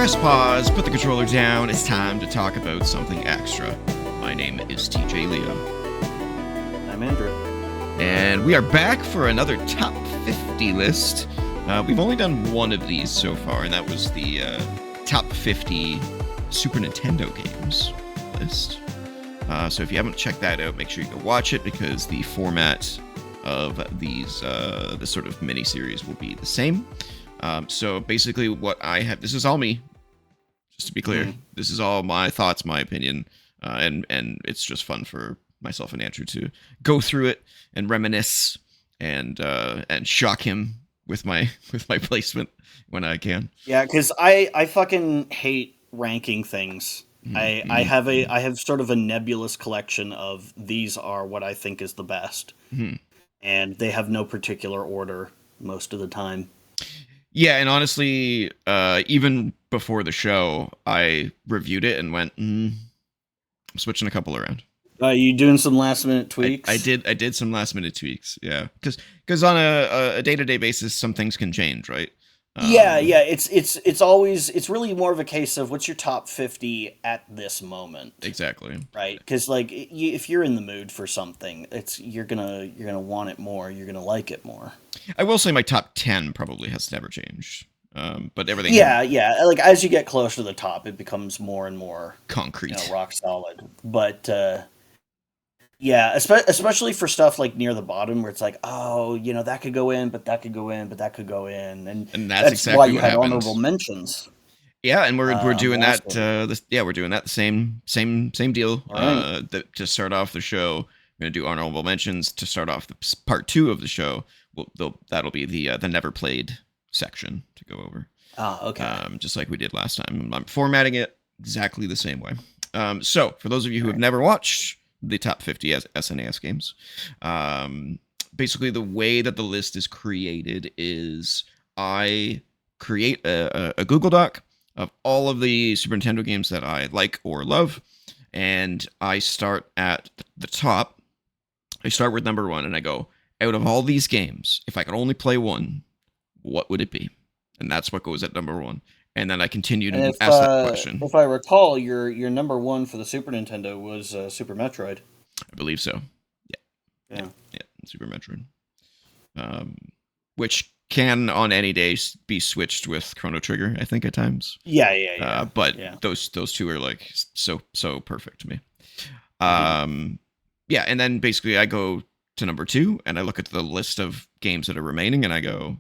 Press pause, put the controller down, it's time to talk about something extra. My name is TJ Leo. I'm Andrew. And we are back for another top 50 list. We've only done one of these so far, and that was the top 50 Super Nintendo games list. So if you haven't checked that out, make sure you go watch it, because the format of these this sort of mini-series will be the same. So basically what I have, this is all me, just to be clear. This is all my thoughts, my opinion, and it's just fun for myself and Andrew to go through it and reminisce and shock him with my placement when I can. Yeah, because I fucking hate ranking things. I have sort of a nebulous collection of these are what I think is the best, and they have no particular order most of the time. Yeah, and honestly, even before the show, I reviewed it and went, I'm switching a couple around. You doing some last minute tweaks? I did some last minute tweaks, yeah, because on a day-to-day basis, some things can change, right? Yeah. It's really more of a case of what's your top 50 at this moment. Exactly. Right, because like if you're in the mood for something, you're gonna want it more. You're gonna like it more. I will say my top 10 probably has never changed, but everything. Yeah. Like as you get closer to the top, it becomes more and more concrete, rock solid. But yeah, especially for stuff like near the bottom where it's like, oh, that could go in, but that could go in, but that could go in, and that's exactly why you what had happened. Honorable mentions. Yeah, and we're doing that. We're doing that. Same deal. Right. To start off the show, we're gonna do honorable mentions to start off the part 2 of the show. That'll be the never played section to go over. Oh, okay. Just like we did last time. I'm formatting it exactly the same way. So for those of you who have never watched the top 50 SNES games, basically the way that the list is created is I create a Google Doc of all of the Super Nintendo games that I like or love, and I start at the top. I start with number 1, and I go, out of all these games, if I could only play one, what would it be? And that's what goes at number 1. And then I continue to ask that question. If I recall, your number 1 for the Super Nintendo was Super Metroid. I believe so. Yeah, Super Metroid. Which can on any day be switched with Chrono Trigger, I think, at times. Yeah. But those two are like so perfect to me. Yeah, and then basically I go to number 2 and I look at the list of games that are remaining and I go,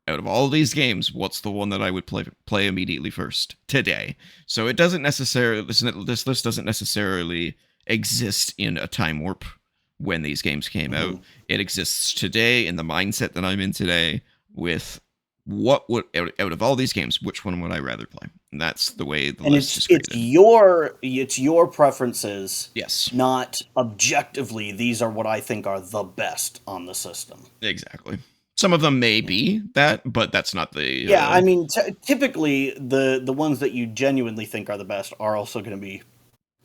out of all of these games, what's the one that I would play immediately first today? So it doesn't necessarily, this list doesn't necessarily exist in a time warp when these games came out. It exists today in the mindset that I'm in today with what would, out of all these games, which one would I rather play? And that's the way the list is created. It's your preferences. Yes. Not objectively, these are what I think are the best on the system. Exactly. Some of them may be that, but that's not the... Yeah, I mean, typically, the ones that you genuinely think are the best are also going to be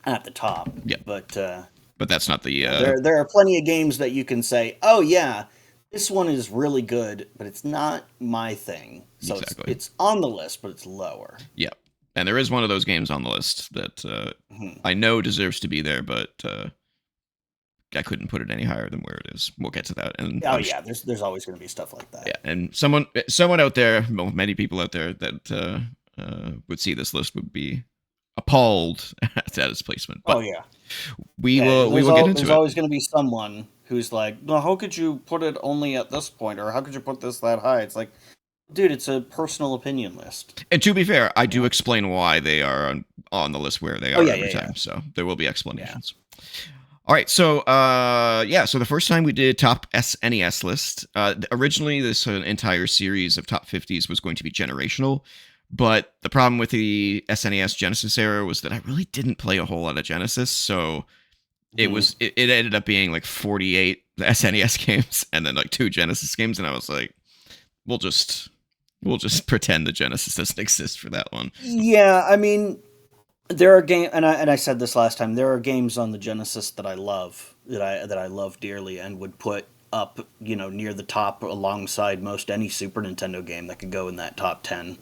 at the top. Yeah. But that's not the... There are plenty of games that you can say, oh yeah, this one is really good, but it's not my thing. So exactly. It's on the list, but it's lower. Yeah. And there is one of those games on the list that I know deserves to be there, but... I couldn't put it any higher than where it is. We'll get to that. And there's always going to be stuff like that. Yeah, and someone out there, many people out there that would see this list would be appalled at its placement. But we will get into it. There's always going to be someone who's like, "No, how could you put it only at this point, or how could you put this that high?" It's like, dude, it's a personal opinion list. And to be fair, I do explain why they are on the list where they are every time. So there will be explanations. Yeah. All right, so so the first time we did top SNES list, originally this entire series of top 50s was going to be generational, but the problem with the SNES Genesis era was that I really didn't play a whole lot of Genesis, so it ended up being like 48 SNES games and then like 2 Genesis games, and I was like, we'll just pretend the Genesis doesn't exist for that one. Yeah, I mean, there are games, and I said this last time. There are games on the Genesis that I love, that I love dearly, and would put up, near the top alongside most any Super Nintendo game that could go in that top 10.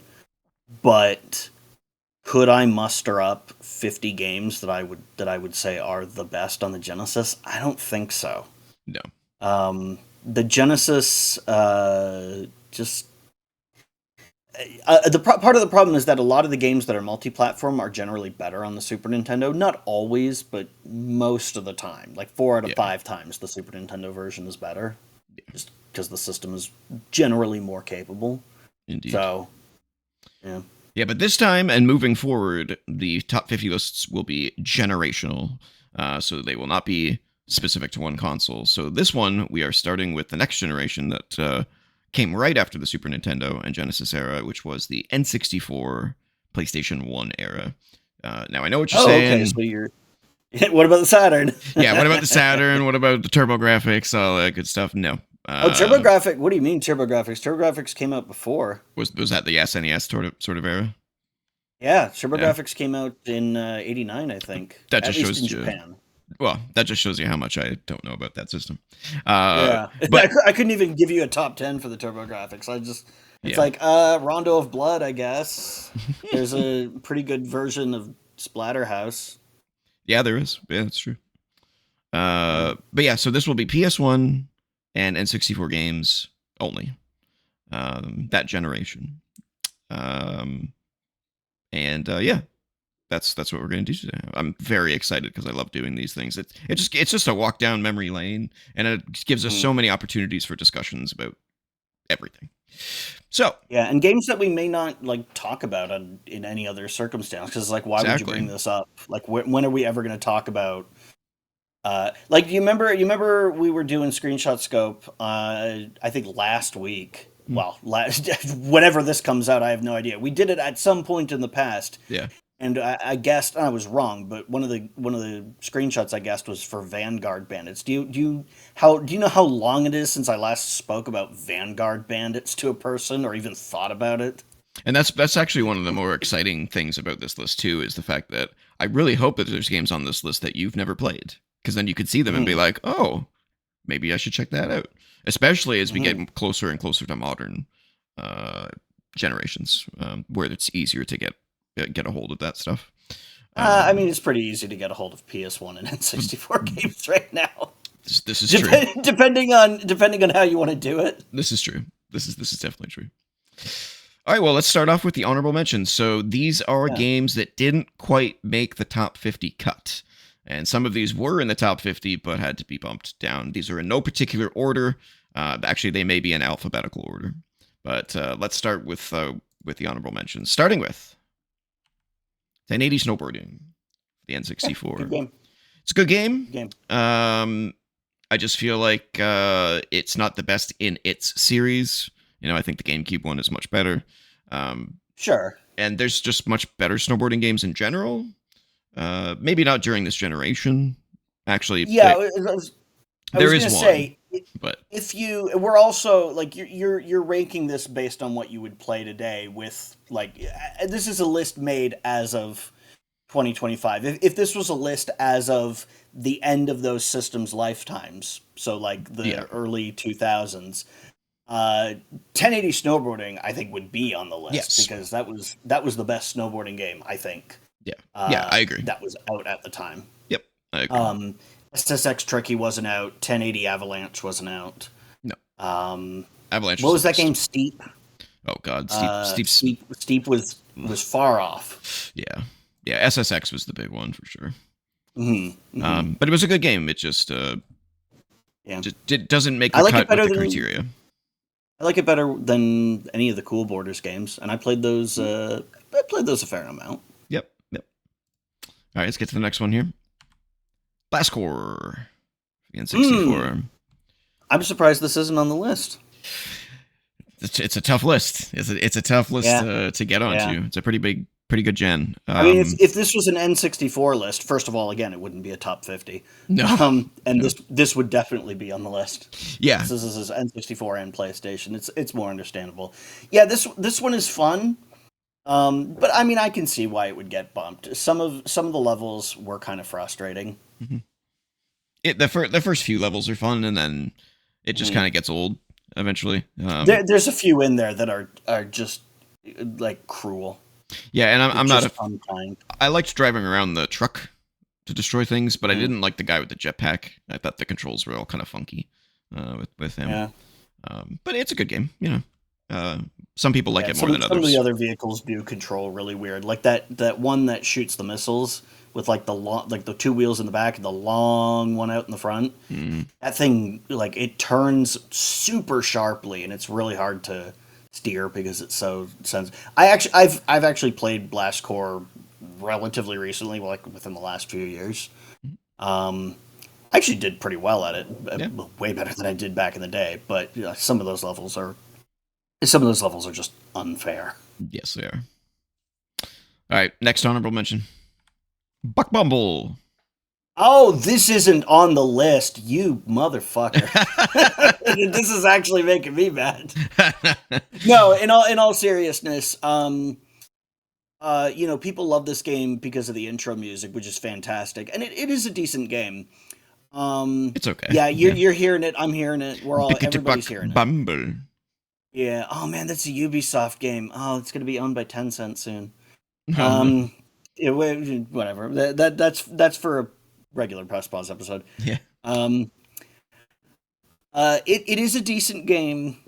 But Could I muster up 50 games that I would say are the best on the Genesis? I don't think so. No. The Genesis just part of the problem is that a lot of the games that are multi-platform are generally better on the Super Nintendo. Not always, but most of the time. Like 4 out of 5 times, the Super Nintendo version is better, just because the system is generally more capable. Indeed. So, yeah. Yeah, but this time and moving forward, the top 50 lists will be generational, so they will not be specific to one console. So this one, we are starting with the next generation that came right after the Super Nintendo and Genesis era, which was the N64 PlayStation 1 era. Now, I know what you're saying. Okay, so you're... What about the Saturn? Yeah, what about the Saturn? What about the TurboGrafx? All that good stuff? No. TurboGrafx? What do you mean TurboGrafx? TurboGrafx came out before. Was that the SNES sort of era? Yeah, TurboGrafx came out in '89, I think. That just at least shows in you. Japan. Well, that just shows you how much I don't know about that system. Yeah, but I couldn't even give you a top 10 for the TurboGrafx. It's like Rondo of Blood, I guess. There's a pretty good version of Splatterhouse. Yeah, there is. Yeah, that's true. But yeah, so this will be PS1 and N64 games only. That generation. Yeah, that's what we're going to do today. I'm very excited because I love doing these things. It's just a walk down memory lane, and it gives us so many opportunities for discussions about everything. So yeah, and games that we may not like talk about in any other circumstance, because like, why would you bring this up? Like, when are we ever going to talk about? Like, you remember we were doing Screenshot Scope? I think last week. Well, whenever this comes out, I have no idea. We did it at some point in the past. Yeah. And I guessed, and I was wrong, but one of the screenshots I guessed was for Vanguard Bandits. Do you know how long it is since I last spoke about Vanguard Bandits to a person or even thought about it? And that's actually one of the more exciting things about this list too, is the fact that I really hope that there's games on this list that you've never played, because then you could see them and be like, oh, maybe I should check that out. Especially as we get closer and closer to modern generations, where it's easier to get a hold of that stuff. I mean, it's pretty easy to get a hold of PS1 and N64 games right now. This is true. Depending on how you want to do it. This is true. This is definitely true. All right, well, let's start off with the honorable mentions. So these are games that didn't quite make the top 50 cut. And some of these were in the top 50, but had to be bumped down. These are in no particular order. Actually, they may be in alphabetical order. But let's start with the honorable mentions. Starting with 1080 Snowboarding, the N64. Good game. It's a good game. Good game. I just feel like it's not the best in its series. I think the GameCube one is much better. Sure. And there's just much better snowboarding games in general. Maybe not during this generation. Actually, yeah, there is one. Say, but we're also like you're ranking this based on what you would play today. With like, this is a list made as of 2025. If this was a list as of the end of those systems' lifetimes, so like the early 2000s, 1080 Snowboarding I think would be on the list, because that was the best snowboarding game, I think. Yeah, I agree. That was out at the time. Yep, I agree. SSX Tricky wasn't out. 1080 Avalanche wasn't out. No. Avalanche. What was that game? Steep. Oh God, Steep was far off. Yeah. SSX was the big one for sure. But it was a good game. It just it doesn't make the cut with the criteria. I like it better than any of the Cool Borders games, and I played those. I played those a fair amount. Yep. All right, let's get to the next one here. Blast Core, the N64. I'm surprised this isn't on the list. It's a tough list. It's a tough list to get onto. Yeah. It's a pretty good gen. I mean, if this was an N64 list, first of all, again, it wouldn't be a top 50. No. This would definitely be on the list. Yeah. This is N64 and PlayStation. It's more understandable. Yeah, this one is fun. But I mean, I can see why it would get bumped. Some of the levels were kind of frustrating. The first few levels are fun, and then it just kind of gets old eventually. There's a few in there that are just like cruel. Yeah, and I'm It's not just a. unkind. I liked driving around the truck to destroy things, but I Mm. didn't like the guy with the jetpack. I thought the controls were all kind of funky with him. Yeah. But it's a good game, you know. Uh, some people like Yeah, it more than some of the others. other vehicles do control really weird. Like that one that shoots the missiles with like the two wheels in the back and the long one out in the front. Mm. That thing, like, it turns super sharply and it's really hard to steer because it's so sensitive. I've actually played Blast Corps relatively recently, like within the last few years. Um, I actually did pretty well at it, Yeah. way better than I did back in the day. But some of those levels are just unfair. Yes, they are. All right, next honorable mention. Buck Bumble. Oh, this isn't on the list, you motherfucker. This is actually making me mad. No, in all seriousness, people love this game because of the intro music, which is fantastic, and it is a decent game. It's okay. Yeah, Yeah. you're hearing it. I'm hearing it. Bickety Everybody's Buck hearing it. Bumble. Yeah. Oh man, that's a Ubisoft game. Oh, it's gonna be owned by Tencent soon. Oh no. Yeah, whatever. That's for a regular Press Pause episode. Yeah. Um, it is a decent game.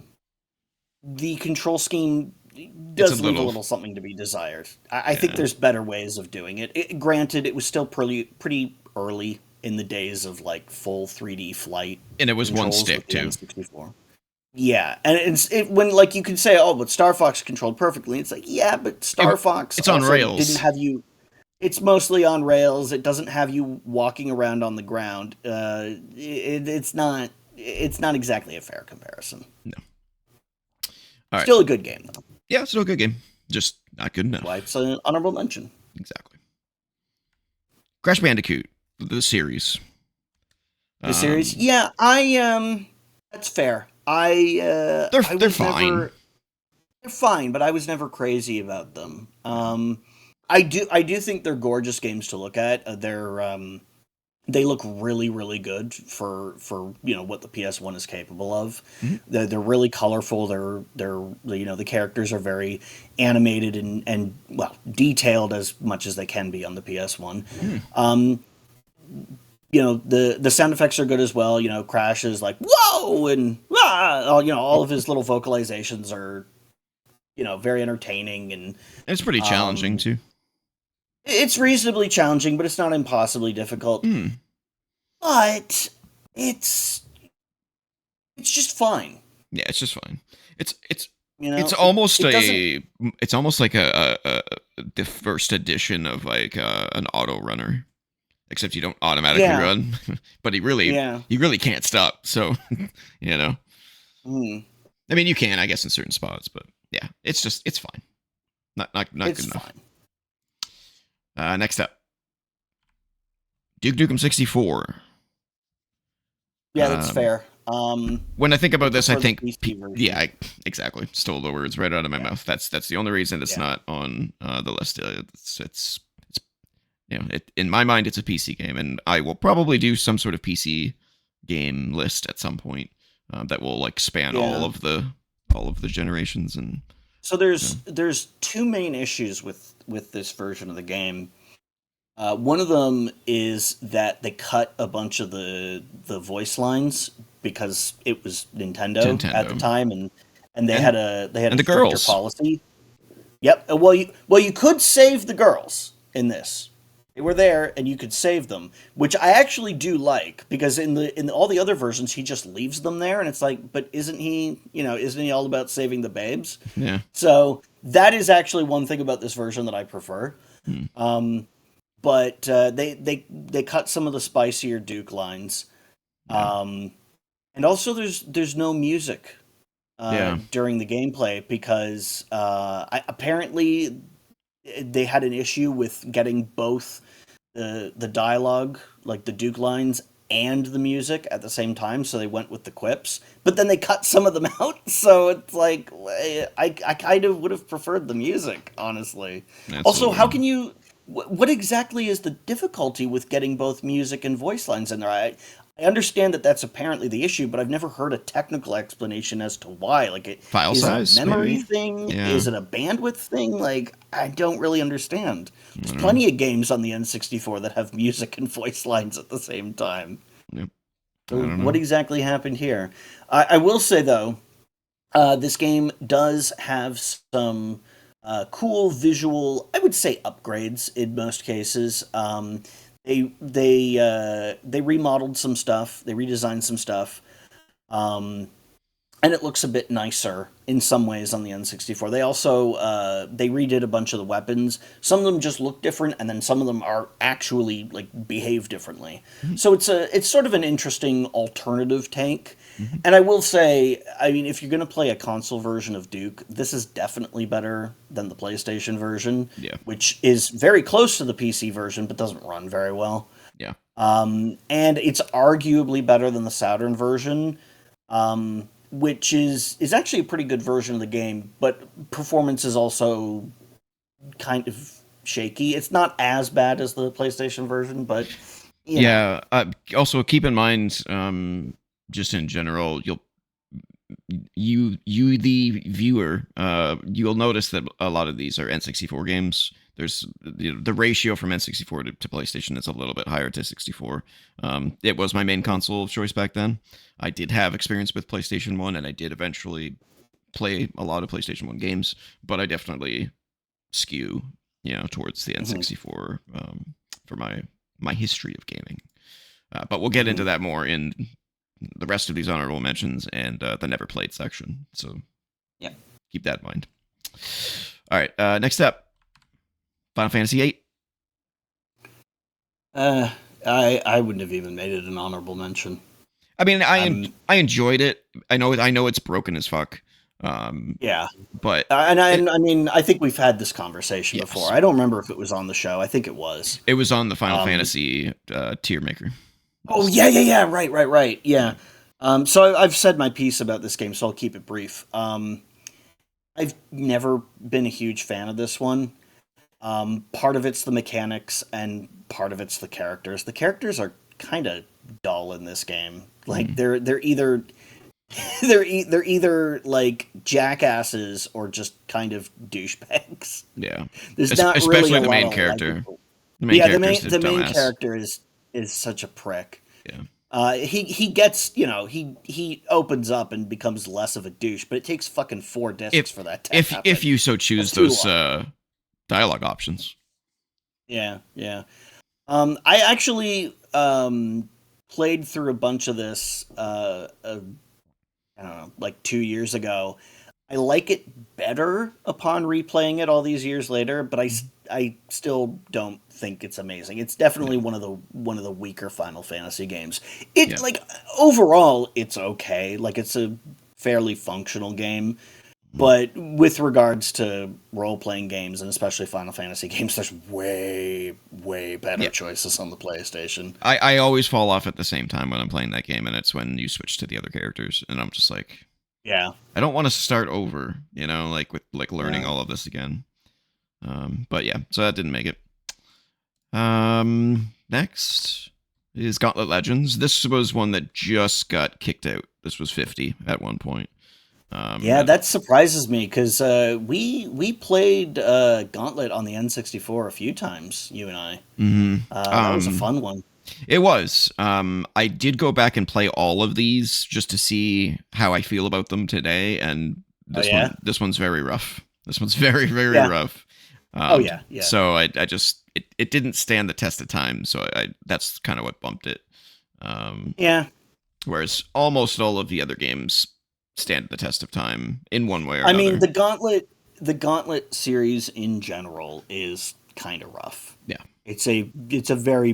The control scheme It's a does leave a little. little something to be desired. I think Yeah. there's better ways of doing it. Granted, it was still pretty early in the days of like full 3D flight And it was one controls stick with the too. N64. Yeah, and when like you can say, oh, but Star Fox controlled perfectly. It's like, yeah, but Star Fox It's on also rails. didn't have you. It's mostly on rails. It doesn't have you walking around on the ground. It's not. It's not exactly a fair comparison. No. All right. Still a good game though. Yeah, still a good game. Just not good enough. Why it's an honorable mention. Exactly. Crash Bandicoot, the series. The series, yeah, that's fair. They're fine. They're fine, but I was never crazy about them. I do think they're gorgeous games to look at. They look really really good for what the PS1 is capable of. Mhm. They're really colorful. They're the characters are very animated and well detailed as much as they can be on the PS1. Mm. The sound effects are good as well. Crash is like whoa and all of his little vocalizations are very entertaining and It's pretty challenging too. it's reasonably challenging, but it's not impossibly difficult. Mm. But it's just fine. Yeah, it's just fine. It's It almost doesn't. it's almost like the first edition of like an auto runner, except you don't automatically Yeah. run, but you Yeah. really can't stop. So you know, Mm, I mean, you can, I guess, in certain spots, but yeah, it's fine. Not it's good enough. fine. Next up, Duke Nukem 64. Yeah, that's fair. When I think about this, I prefer the think, PC version. yeah, exactly. Stole the words right out of my mouth. That's the only reason it's Yeah. not on the list. It's in my mind, it's a PC game, and I will probably do some sort of PC game list at some point that will like span Yeah. all of the generations. And So there's two main issues with this version of the game. One of them is that they cut a bunch of the voice lines because it was Nintendo at the Nintendo. time, and they And- had a and the stricter girls. policy. Yep. Well, you could save the girls in this. They were there, and you could save them, which I actually do like because in all the other versions he just leaves them there, and it's like, but isn't he all about saving the babes? yeah, So that is actually one thing about this version that I prefer. Hmm. But they cut some of the spicier Duke lines, Yeah. and also there's no music Yeah. during the gameplay because apparently they had an issue with getting both the dialogue, like the Duke lines, and the music at the same time, so they went with the quips. But then they cut some of them out, so it's like I kind of would have preferred the music, honestly. That's Also, a how little- can you? What exactly is the difficulty with getting both music and voice lines in there? I understand that that's apparently the issue, but I've never heard a technical explanation as to why. Like, File is it a size, memory maybe? thing? Yeah. Is it a bandwidth thing? Like, I don't really understand. I There's don't know. plenty of games on the N64 that have music and voice lines at the same time. Yep. I So don't what know. exactly happened here? I will say though, this game does have some cool visual, I would say, upgrades in most cases. They remodeled some stuff, they redesigned some stuff, um, and it looks a bit nicer in some ways on the N64. They also they redid a bunch of the weapons. Some of them just look different, and then some of them are actually like behave differently. Mhm. So it's sort of an interesting alternative take. Mhm. And I will say, I mean, if you're going to play a console version of Duke, this is definitely better than the PlayStation version, Yeah. which is very close to the PC version but doesn't run very well. Yeah. And it's arguably better than the Saturn version, which is actually a pretty good version of the game, but performance is also kind of shaky. It's not as bad as the PlayStation version, but you know. Yeah. Also, keep in mind, just in general, you the viewer, you'll notice that a lot of these are N64 games. There's the ratio from N64 to PlayStation is a little bit higher to 64. It was my main console of choice back then. I did have experience with PlayStation 1, and I did eventually play a lot of PlayStation 1 games, but I definitely skew, towards the Mhm, N64 for my history of gaming. But we'll get into mhm. that more in the rest of these honorable mentions and the never played section. So Yeah. keep that in mind. All right, next up, Final Fantasy VIII. Uh, I wouldn't have even made it an honorable mention. I mean, I'm I enjoyed it. I know it's broken as fuck. Yeah. But And it I mean, I think we've had this conversation before. yes, I don't remember if it was on the show. I think it was. it was on the Final Um, Fantasy tier maker oh list. yeah, yeah, yeah. Right. Yeah, Yeah. So I've said my piece about this game, so I'll keep it brief. I've never been a huge fan of this one. Part of it's the mechanics, and part of it's the characters. The characters are kind of dull in this game. Like mhm. they're either they're either like jackasses or just kind of douchebags. Yeah. There's not really Especially a the lot main of character. likable. The main Yeah, character is a the main dumbass. character is such a prick. Yeah. He gets, he opens up and becomes less of a douche, but it takes fucking 4 discs If for that to if happen. you so That's choose too those long. dialogue options. Yeah, yeah. I actually played through a bunch of this. I don't know, like 2 years ago. I like it better upon replaying it all these years later, but I still don't think it's amazing. It's definitely Yeah. one of the weaker Final Fantasy games. It Yeah. like overall it's okay. Like it's a fairly functional game, Mhm. but with regards to role playing games and especially Final Fantasy games, there's way better Yeah. choices on the PlayStation. I always fall off at the same time when I'm playing that game, and it's when you switch to the other characters, and I'm just like, Yeah, I don't want to start over, like with like learning yeah. all of this again. But yeah, so that didn't make it. Next is Gauntlet Legends. This was one that just got kicked out. This was 50 at one point. Yeah, And that surprises me because we played Gauntlet on the N64 a few times. You and I. mhm. That was a fun one. It was. I did go back and play all of these just to see how I feel about them today, and Oh yeah. this one's very rough. This one's very, very Yeah. rough. Oh yeah. Yeah. So I just it didn't stand the test of time. So that's kind of what bumped it. Um, Yeah. whereas almost all of the other games stand the test of time in one way or I mean, another. the Gauntlet series in general is kind of rough. Yeah. It's a very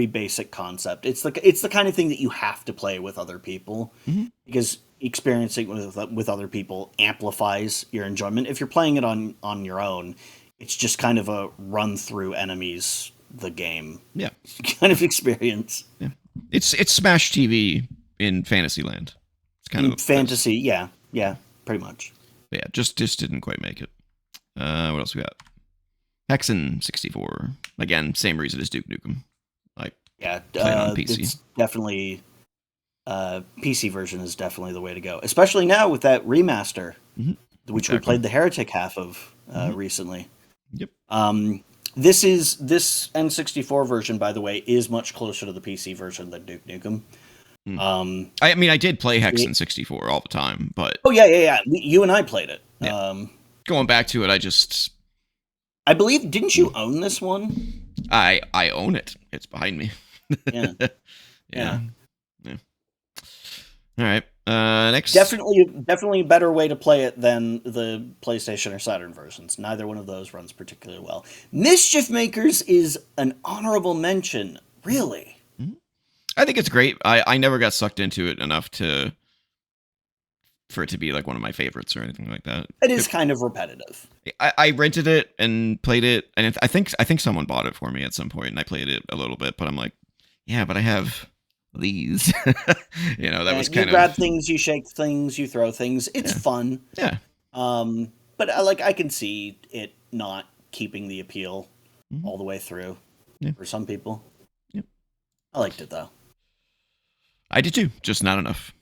basic concept. It's the kind of thing that you have to play with other people Hmm. because experiencing with other people amplifies your enjoyment. If you're playing it on your own, it's just kind of a run through enemies the game Yeah. kind of experience. Yeah. It's Smash TV in Fantasyland. It's kind In of this. fantasy, yeah, yeah, pretty much. But yeah, just didn't quite make it. What else we got? Hexen 64. Again, same reason as Duke Nukem. Like Yeah, playing on PC. it's definitely PC version is definitely the way to go, especially now with that remaster, Mhm. which we Exactly. played the Heretic half of Mhm. recently. Yep. This N64 version, by the way, is much closer to the PC version than Duke Nukem. Mm. Um, I mean, I did play Hex it- in 64 all the time, but oh yeah. You and I played it. yeah, going back to it, I believe, didn't you own this one? I own it. It's behind me. Yeah, Yeah. yeah. Yeah. All right. Next. Definitely a better way to play it than the PlayStation or Saturn versions. Neither one of those runs particularly well. Mischief Makers is an honorable mention, really. Mhm. I think it's great. I never got sucked into it enough for it to be like one of my favorites or anything like that. It is kind of repetitive. I rented it and played it, and I think someone bought it for me at some point, and I played it a little bit. But I'm like, yeah, but I have these. That was You kind grab of things, you shake things, you throw things. It's yeah, fun. yeah. But I can see it not keeping the appeal Mhm. all the way through Yeah. for some people. Yep. I liked it though. I did too, just not enough.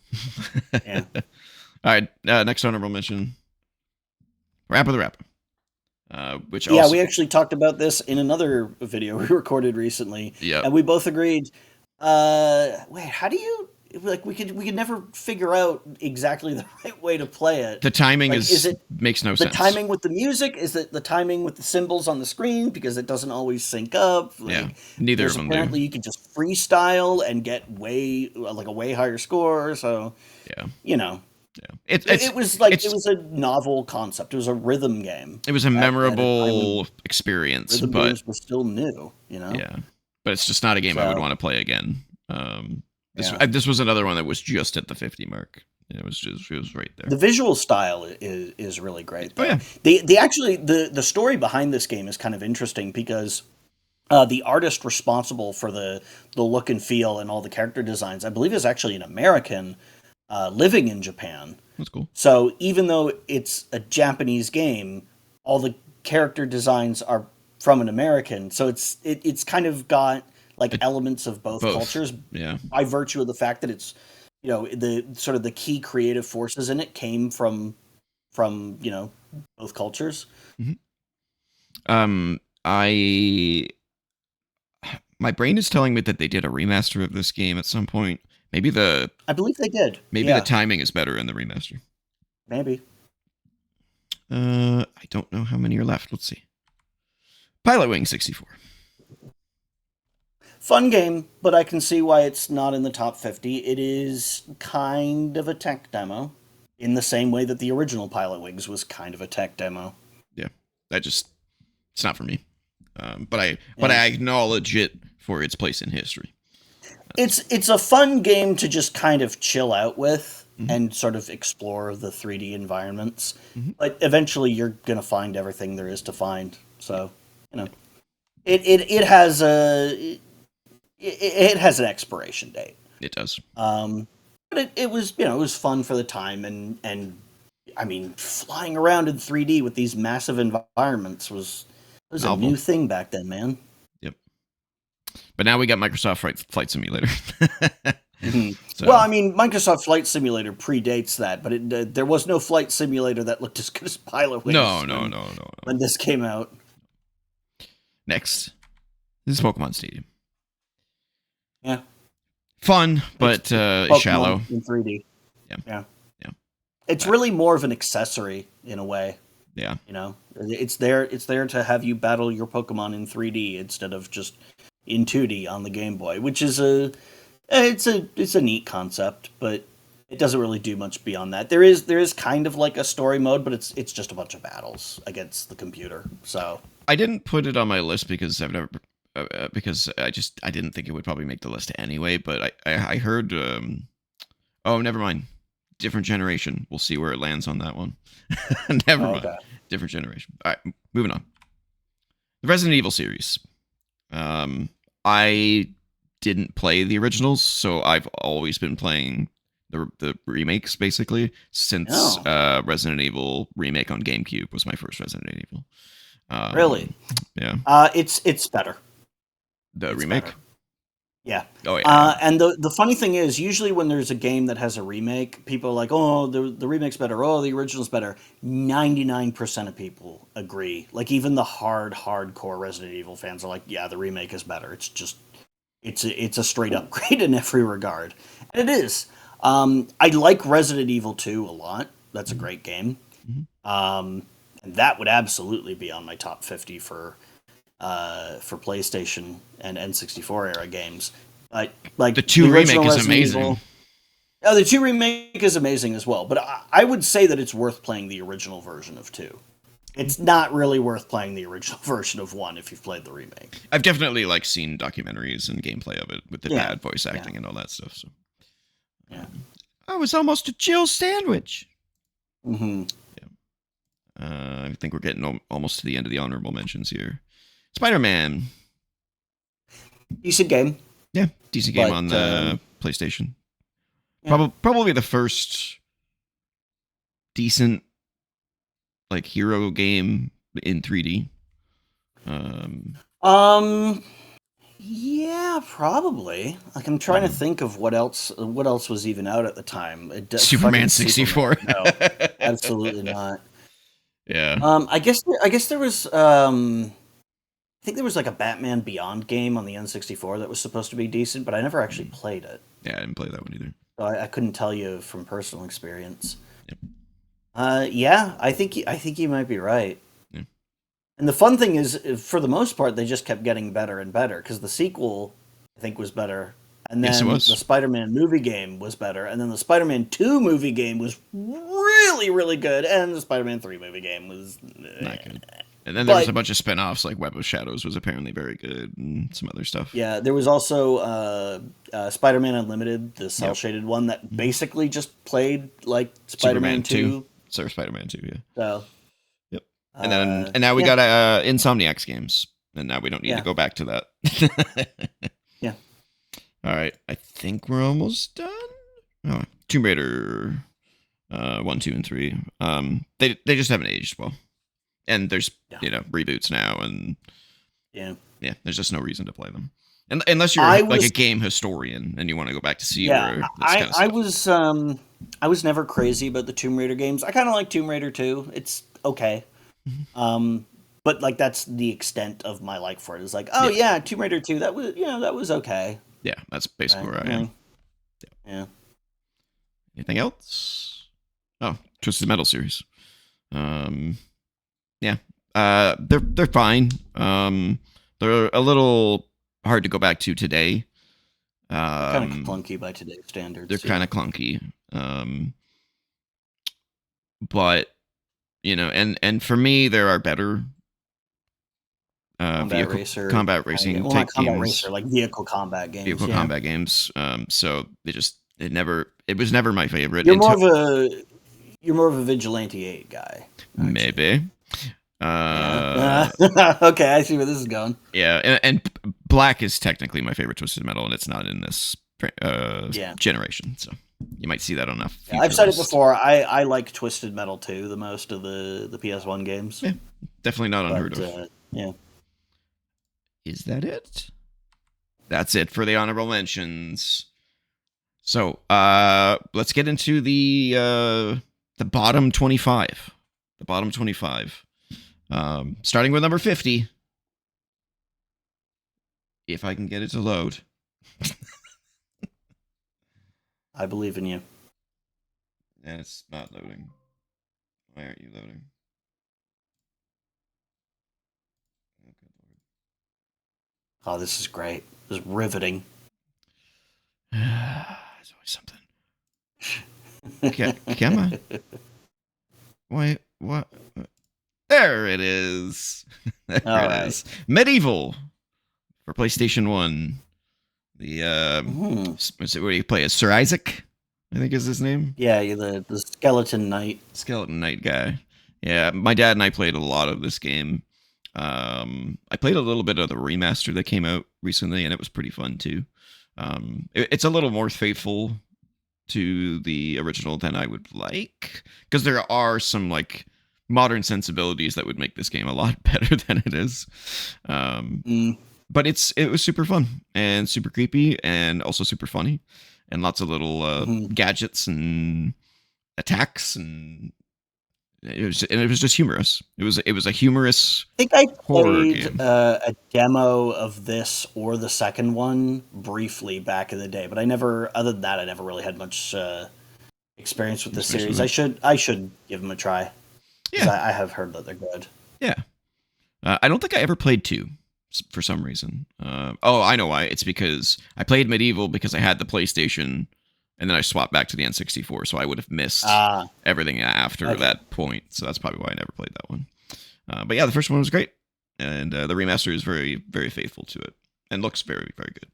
Yeah. All right, next honorable mention, Rapper the Rapper, which Yeah, also, we actually talked about this in another video we recorded recently, yeah, and we both agreed. Wait, how do you like? We could never figure out exactly the right way to play it. the timing Like, is it makes no the sense. timing with the music? Is it the timing with the symbols on the screen because it doesn't always sync up? Yeah, Like, neither of there's them do. apparently you can just freestyle and get a way higher score. So Yeah, you know, yeah. it was like it It's was a novel concept. It was a rhythm game. it was a At a time when memorable experience, rhythm but games were still new, you know? yeah, but it's just not a game I would So, want to play again. yeah. This was another one that was just at the 50 mark. It was right there. The visual style is really great Oh though. yeah, The story behind this game is kind of interesting because the artist responsible for the look and feel and all the character designs, I believe, is actually an American living in Japan. that's cool. So even though it's a Japanese game, all the character designs are from an American. So it's kind of got like It, elements of both both. cultures Yeah. by virtue of the fact that it's the sort of the key creative forces in it came from both cultures. Mhm. I my brain is telling me that they did a remaster of this game at some point. I believe they did. Maybe the Yeah, timing is better in the remaster. maybe. I don't know how many are left. Let's see. Pilot Wing 64. Fun game, but I can see why it's not in the top 50. It is kind of a tech demo in the same way that the original Pilot Wings was kind of a tech demo. Yeah, it's not for me. But Yeah. I acknowledge it for its place in history. It's a fun game to just kind of chill out with Mhm. and sort of explore the 3D environments. Mhm. But eventually you're going to find everything there is to find. So, you know, it has it has an expiration date. It does. But it was, it was fun for the time and I mean, flying around in 3D with these massive environments was a Novel. new thing back then, man. Yep. But now we got Microsoft Flight Simulator. Mhm. So, Well, I mean, Microsoft Flight Simulator predates that, but there was no Flight Simulator that looked as good as Pilot Wings no. when this came out. Next, this is Pokemon Stadium. Yeah, Fun, but Pokemon shallow. in 3D. Yeah. Yeah, Yeah. it's really more of an accessory in a way. Yeah. You know, it's there to have you battle your Pokemon in 3D instead of just in 2D on the Game Boy, which is it's a neat concept, but it doesn't really do much beyond that. There is kind of like a story mode, but it's just a bunch of battles against the computer. So I didn't put it on my list because I've never because I didn't think it would probably make the list anyway. But I heard oh, never mind. Different generation. We'll see where it lands on that one. Never mind. okay. Different generation. All right, moving on. The Resident Evil series. I didn't play the originals, so I've always been playing the remakes basically since Oh. Resident Evil remake on GameCube was my first Resident Evil. Really? Yeah. It's better. The It's remake. better. Yeah. Oh yeah. And the funny thing is, usually when there's a game that has a remake, people are like, "Oh, the remake's better. Oh, the original's better." 99% of people agree. Like even the hardcore Resident Evil fans are like, "Yeah, the remake is better. It's just it's a straight upgrade in every regard." And it is. I like Resident Evil 2 a lot. That's a Mhm. great game. Mhm. And that would absolutely be on my top 50 for PlayStation and N64 era games. But The like the 2 original remake is Resident amazing. Evil, oh, the 2 remake is amazing as well. But I would say that it's worth playing the original version of 2. It's not really worth playing the original version of 1 if you've played the remake. I've definitely like seen documentaries and gameplay of it with the Yeah, bad voice yeah, acting and all that stuff. So yeah. I was almost a Jill sandwich. Hmm. I think we're getting almost to the end of the honorable mentions here. Spider-Man. Decent game, Yeah, decent game on but the PlayStation. yeah. Probably the first decent like hero game in 3D. Um, Um, yeah, probably. Like I'm trying to um, think of what else was even out at the time. Fucking Superman Superman. 64. No, absolutely not. Yeah. I guess there was I think there was like a Batman Beyond game on the N64 that was supposed to be decent, but I never actually played it. Yeah, I didn't play that one either. So I couldn't tell you from personal experience. Yep. Yeah, I think you might be right. Yeah. And the fun thing is, for the most part, they just kept getting better and better because the sequel, I think, was better, and Yes, it then was. the Spider-Man movie game was better, and then the Spider-Man 2 movie game was really, really good, and the Spider-Man 3 movie game was Not good. And then there was But a bunch of spin-offs, like Web of Shadows was apparently very good, and some other stuff. yeah, there was also Spider-Man Unlimited, the Yep. cel-shaded one that Mhm. basically just played like Spider-Man Spider-Man 2. 2. So Spider-Man 2, yeah. So, Yep. And now we yeah, got Insomniac's games, and now we don't need to yeah, go back to that. yeah. All right, I think we're almost done. Oh, Tomb Raider 1, 2, and 3. They just haven't aged well, and there's Yeah. reboots now, and Yeah. yeah, there's just no reason to play them, and unless you're I like a was game historian and you want to go back to see yeah, where this kind of I stuff. was I was never crazy about the Tomb Raider games. I kind of like Tomb Raider 2. It's okay. Mhm. But like that's the extent of my like for it. It's like, oh Yeah, yeah, Tomb Raider 2, that was okay. yeah, that's basically Right? where I Yeah. am. Yeah. Anything else? Oh, Twisted Metal series. Um, yeah, they're fine. They're a little hard to go back to today. Kind of Um, clunky by today's they're standards, kind yeah. of clunky. But and for me, there are better Combat vehicle racer combat kind of game. racing Well, not type combat racer, games, like vehicle combat games. vehicle Yeah, combat games. So it was never my favorite you're more until of a you're more of a Vigilante 8 guy, aren't you? maybe. Yeah. Uh, Okay, I see where this is going. yeah, and Black is technically my favorite Twisted Metal, and it's not in this Yeah. generation. So you might see that on a Yeah, future I've said it list. before. I like Twisted Metal 2 the most of the PS1 games, Yeah, definitely not unheard but of. yeah. Is that it? That's it for the honorable mentions. So let's get into the bottom 25. The bottom 25. Starting with number 50. If I can get it to load. I believe in you. And it's not loading. Why aren't you loading? Oh, good Oh, this is great. This is riveting. lord. There's always something. Okay, come on. Wait, what? There it is. There All it right. is. Medieval for PlayStation 1. The where you play as Sir Isaac, I think is his name. Yeah, you're the skeleton knight. Skeleton Knight guy. Yeah, my dad and I played a lot of this game. I played a little bit of the remaster that came out recently, and it was pretty fun too. It's a little more faithful to the original than I would like, because there are some like modern sensibilities that would make this game a lot better than it is. Mm. But it was super fun and super creepy and also super funny, and lots of little gadgets and attacks, and it was just humorous. It was a humorous I think I horror played game. a demo of this or the second one briefly back in the day, but I never. Other than that, I never really had much experience with the series. I should give them a try because Yeah, I have heard that they're good. yeah. I don't think I ever played 2 for some reason. Oh, I know why. It's because I played Medieval because I had the PlayStation, and then I swapped back to the N64, so I would have missed everything after that point. So that's probably why I never played that one. But yeah, the first one was great, and the remaster is very, very faithful to it, and looks very, very good.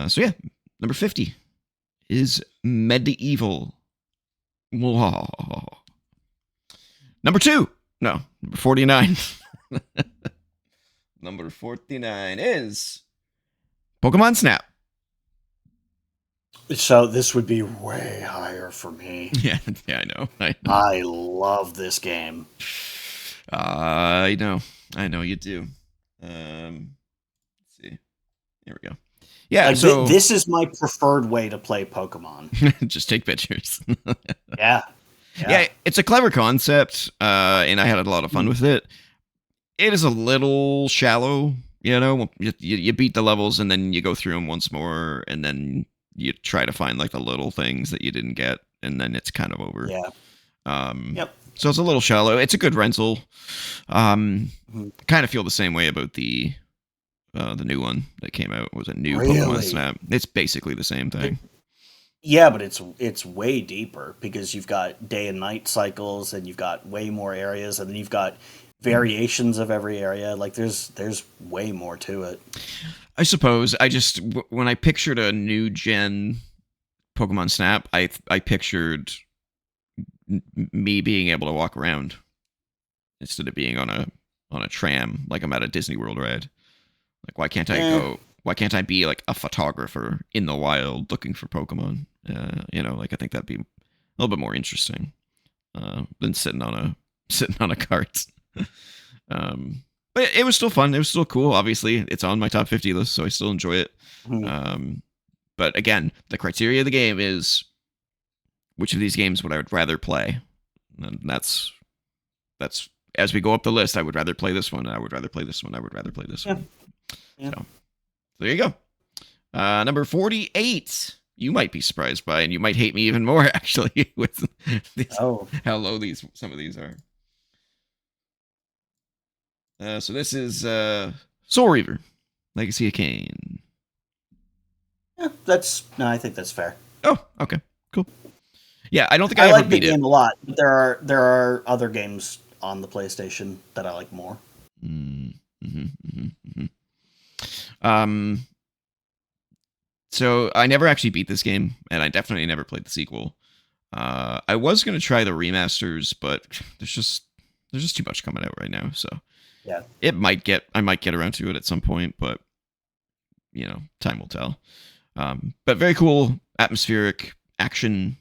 So yeah, number 50 is Medieval. Whoa. Number 2. No, number 49. Number 49 is Pokemon Snap. So this would be way higher for me. Yeah, I know. I love this game. I know you do. Let's see. Here we go. Yeah, like, so this is my preferred way to play Pokemon. just take pictures. Yeah. Yeah, it's a clever concept, and I had a lot of fun with it. It is a little shallow, you know. You beat the levels, and then you go through them once more, and then you try to find like the little things that you didn't get, and then it's kind of over. Yeah. Yep. So it's a little shallow. It's a good rental. Kind of feel the same way about the new one that came out. It was a new Pokemon Snap. It's basically the same thing. Yeah, but it's way deeper because you've got day and night cycles, and you've got way more areas, and then you've got variations of every area. Like there's way more to it. I suppose when I pictured a new gen Pokemon Snap, I pictured me being able to walk around instead of being on a tram like I'm at a Disney World ride. Like why can't I go? Why can't I be like a photographer in the wild looking for Pokemon? Like I think that'd be a little bit more interesting than sitting on a cart. But it was still fun. It was still cool. Obviously, it's on my top 50 list, so I still enjoy it. But again, the criteria of the game is which of these games would I rather play, and that's as we go up the list. I would rather play this one. I would rather play this one. I would rather play this one. Yeah. So there you go. Number 48. You might be surprised by, and you might hate me even more actually with how low some of these are. So this is Soul Reaver, Legacy of Kain. Yeah, I think that's fair. Oh, okay, cool. Yeah, I don't think I like beat the game a lot. But there are other games on the PlayStation that I like more. So I never actually beat this game, and I definitely never played the sequel. I was gonna try the remasters, but there's just too much coming out right now. So yeah, I might get around to it at some point, but time will tell. But very cool, atmospheric, action,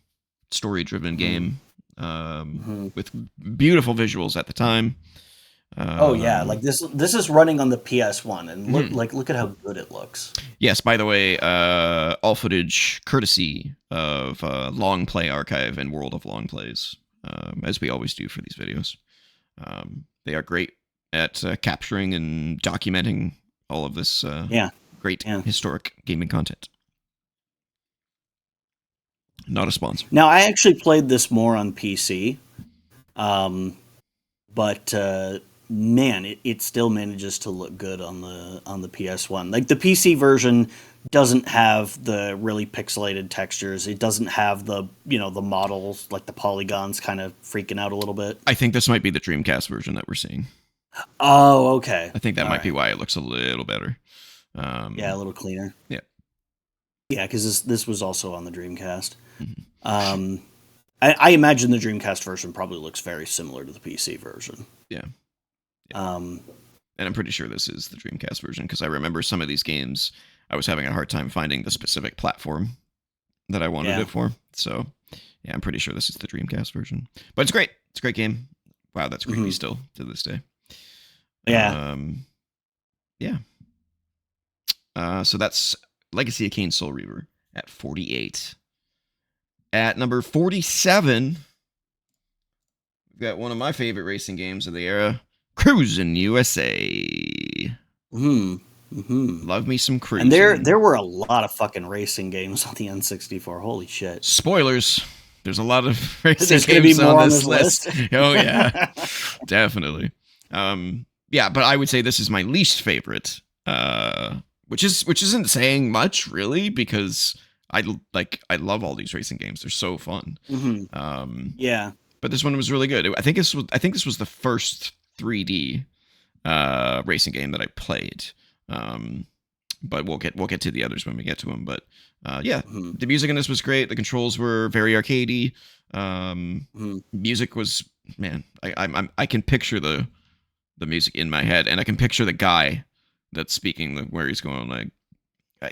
story-driven game with beautiful visuals at the time. Like this is running on the PS1, and look at how good it looks. Yes, by the way, all footage courtesy of Long Play Archive and World of Long Plays, as we always do for these videos. They are great at capturing and documenting all of this great historic gaming content. Not a sponsor. Now, I actually played this more on PC, but man, it still manages to look good on the PS1. Like the PC version doesn't have the really pixelated textures. It doesn't have the the models, like the polygons kind of freaking out a little bit. I think this might be the Dreamcast version that we're seeing. Oh, okay. I think that might be why it looks a little better. A little cleaner. Yeah. Yeah, because this was also on the Dreamcast. I imagine the Dreamcast version probably looks very similar to the PC version. Yeah. And I'm pretty sure this is the Dreamcast version because I remember some of these games I was having a hard time finding the specific platform that I wanted it for. So yeah, I'm pretty sure this is the Dreamcast version. But it's great. It's a great game. Wow, that's creepy still to this day. Yeah. Yeah. So that's Legacy of Kain Soul Reaver at 48. At number 47, we've got one of my favorite racing games of the era, Cruisin' USA. Love me some Cruisin'. And there were a lot of fucking racing games on the N64. Holy shit. Spoilers. There's a lot of racing There's games gonna be more on this list. list. Oh, yeah. Definitely. Yeah, but I would say this is my least favorite, which isn't saying much, really, because I love all these racing games. They're so fun. Yeah. But this one was really good. I think this was the first 3D racing game that I played. But we'll get to the others when we get to them. But yeah, the music in this was great. The controls were very arcadey. Music was, man, I can picture the music in my head, and I can picture the guy that's speaking where he's going like. I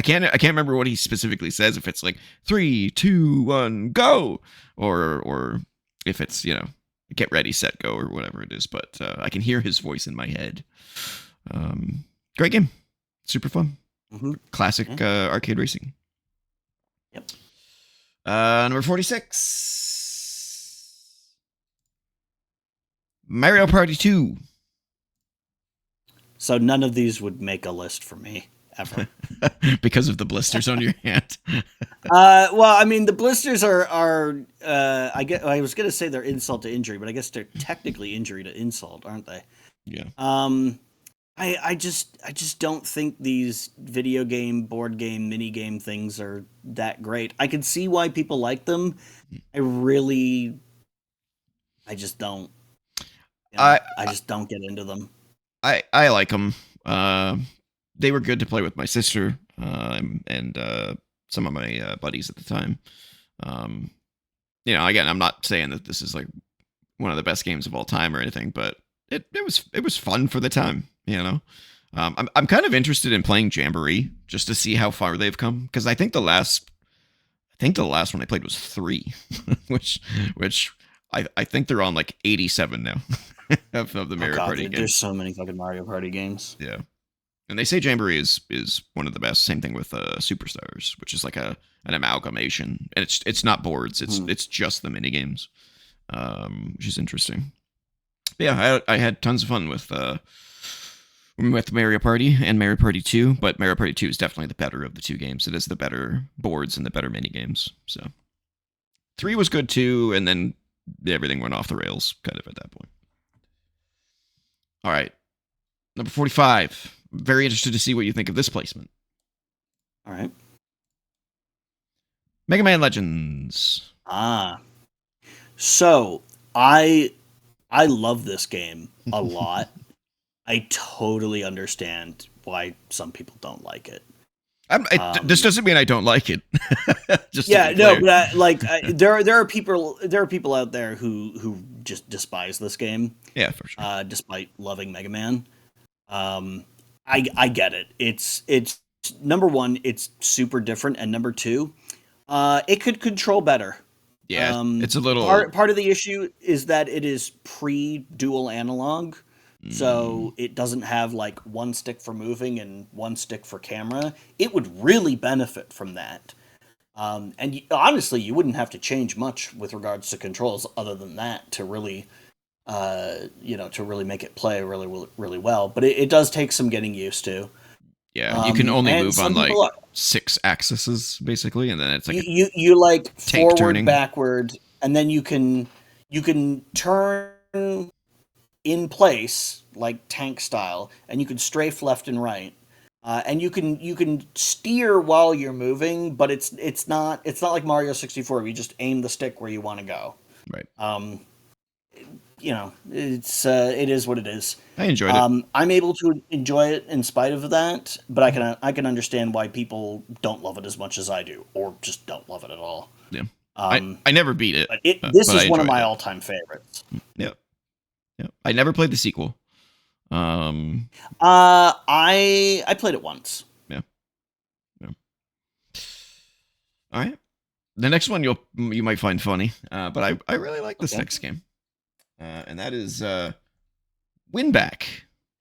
can't remember what he specifically says. If it's like 3, 2, 1, go, or if it's get ready, set, go, or whatever it is. But I can hear his voice in my head. Great game, super fun, classic arcade racing. Yep. Number 46, Mario Party 2. So none of these would make a list for me ever. Because of the blisters on your hand. Well, I mean, the blisters are I was gonna say they're insult to injury, but I guess they're technically injury to insult, aren't they? Yeah. I just don't think these video game, board game, mini game things are that great. I can see why people like them. I just don't. I just don't get into them. I like them. They were good to play with my sister and some of my buddies at the time. Again, I'm not saying that this is like one of the best games of all time or anything, but it was fun for the time. I'm kind of interested in playing Jamboree just to see how far they've come, because I think the last one I played was 3, which I think they're on like 87 now of the Mario Party games. There's so many fucking Mario Party games. Yeah. And they say Jamboree is one of the best. Same thing with Superstars, which is like an amalgamation, and it's not boards. It's just the mini games, which is interesting. But yeah, I had tons of fun with Mario Party and Mario Party 2, but Mario Party 2 is definitely the better of the two games. It is the better boards and the better mini games. So 3 was good too, and then everything went off the rails kind of at that point. All right, number 45. Very interested to see what you think of this placement. All right. Mega Man Legends. So I love this game a lot. I totally understand why some people don't like it. This doesn't mean I don't like it. Just yeah, no, but there are people out there who just despise this game. Yeah, for sure. Despite loving Mega Man. I get it. It's number one, it's super different, and number two, it could control better. Yeah, it's a little part of the issue is that it is pre-dual analog, so it doesn't have like one stick for moving and one stick for camera. It would really benefit from that. And honestly, you wouldn't have to change much with regards to controls other than that to really to really make it play really, really well. But it does take some getting used to. Yeah, you can only move on like 6 axes basically, and then it's like you like forward, turning. Backward, and then you can turn in place like tank style, and you can strafe left and right, and you can steer while you're moving, but it's not like Mario 64 where you just aim the stick where you want to go. Right. It is what it is. I enjoyed it. I'm able to enjoy it in spite of that, but I can understand why people don't love it as much as I do, or just don't love it at all. Yeah. I never beat it. This is one of my all-time favorites. Yeah. Yeah. I never played the sequel. I played it once. Yeah. Yeah. All right. The next one you might find funny, but I really like this next game. And that is Winback,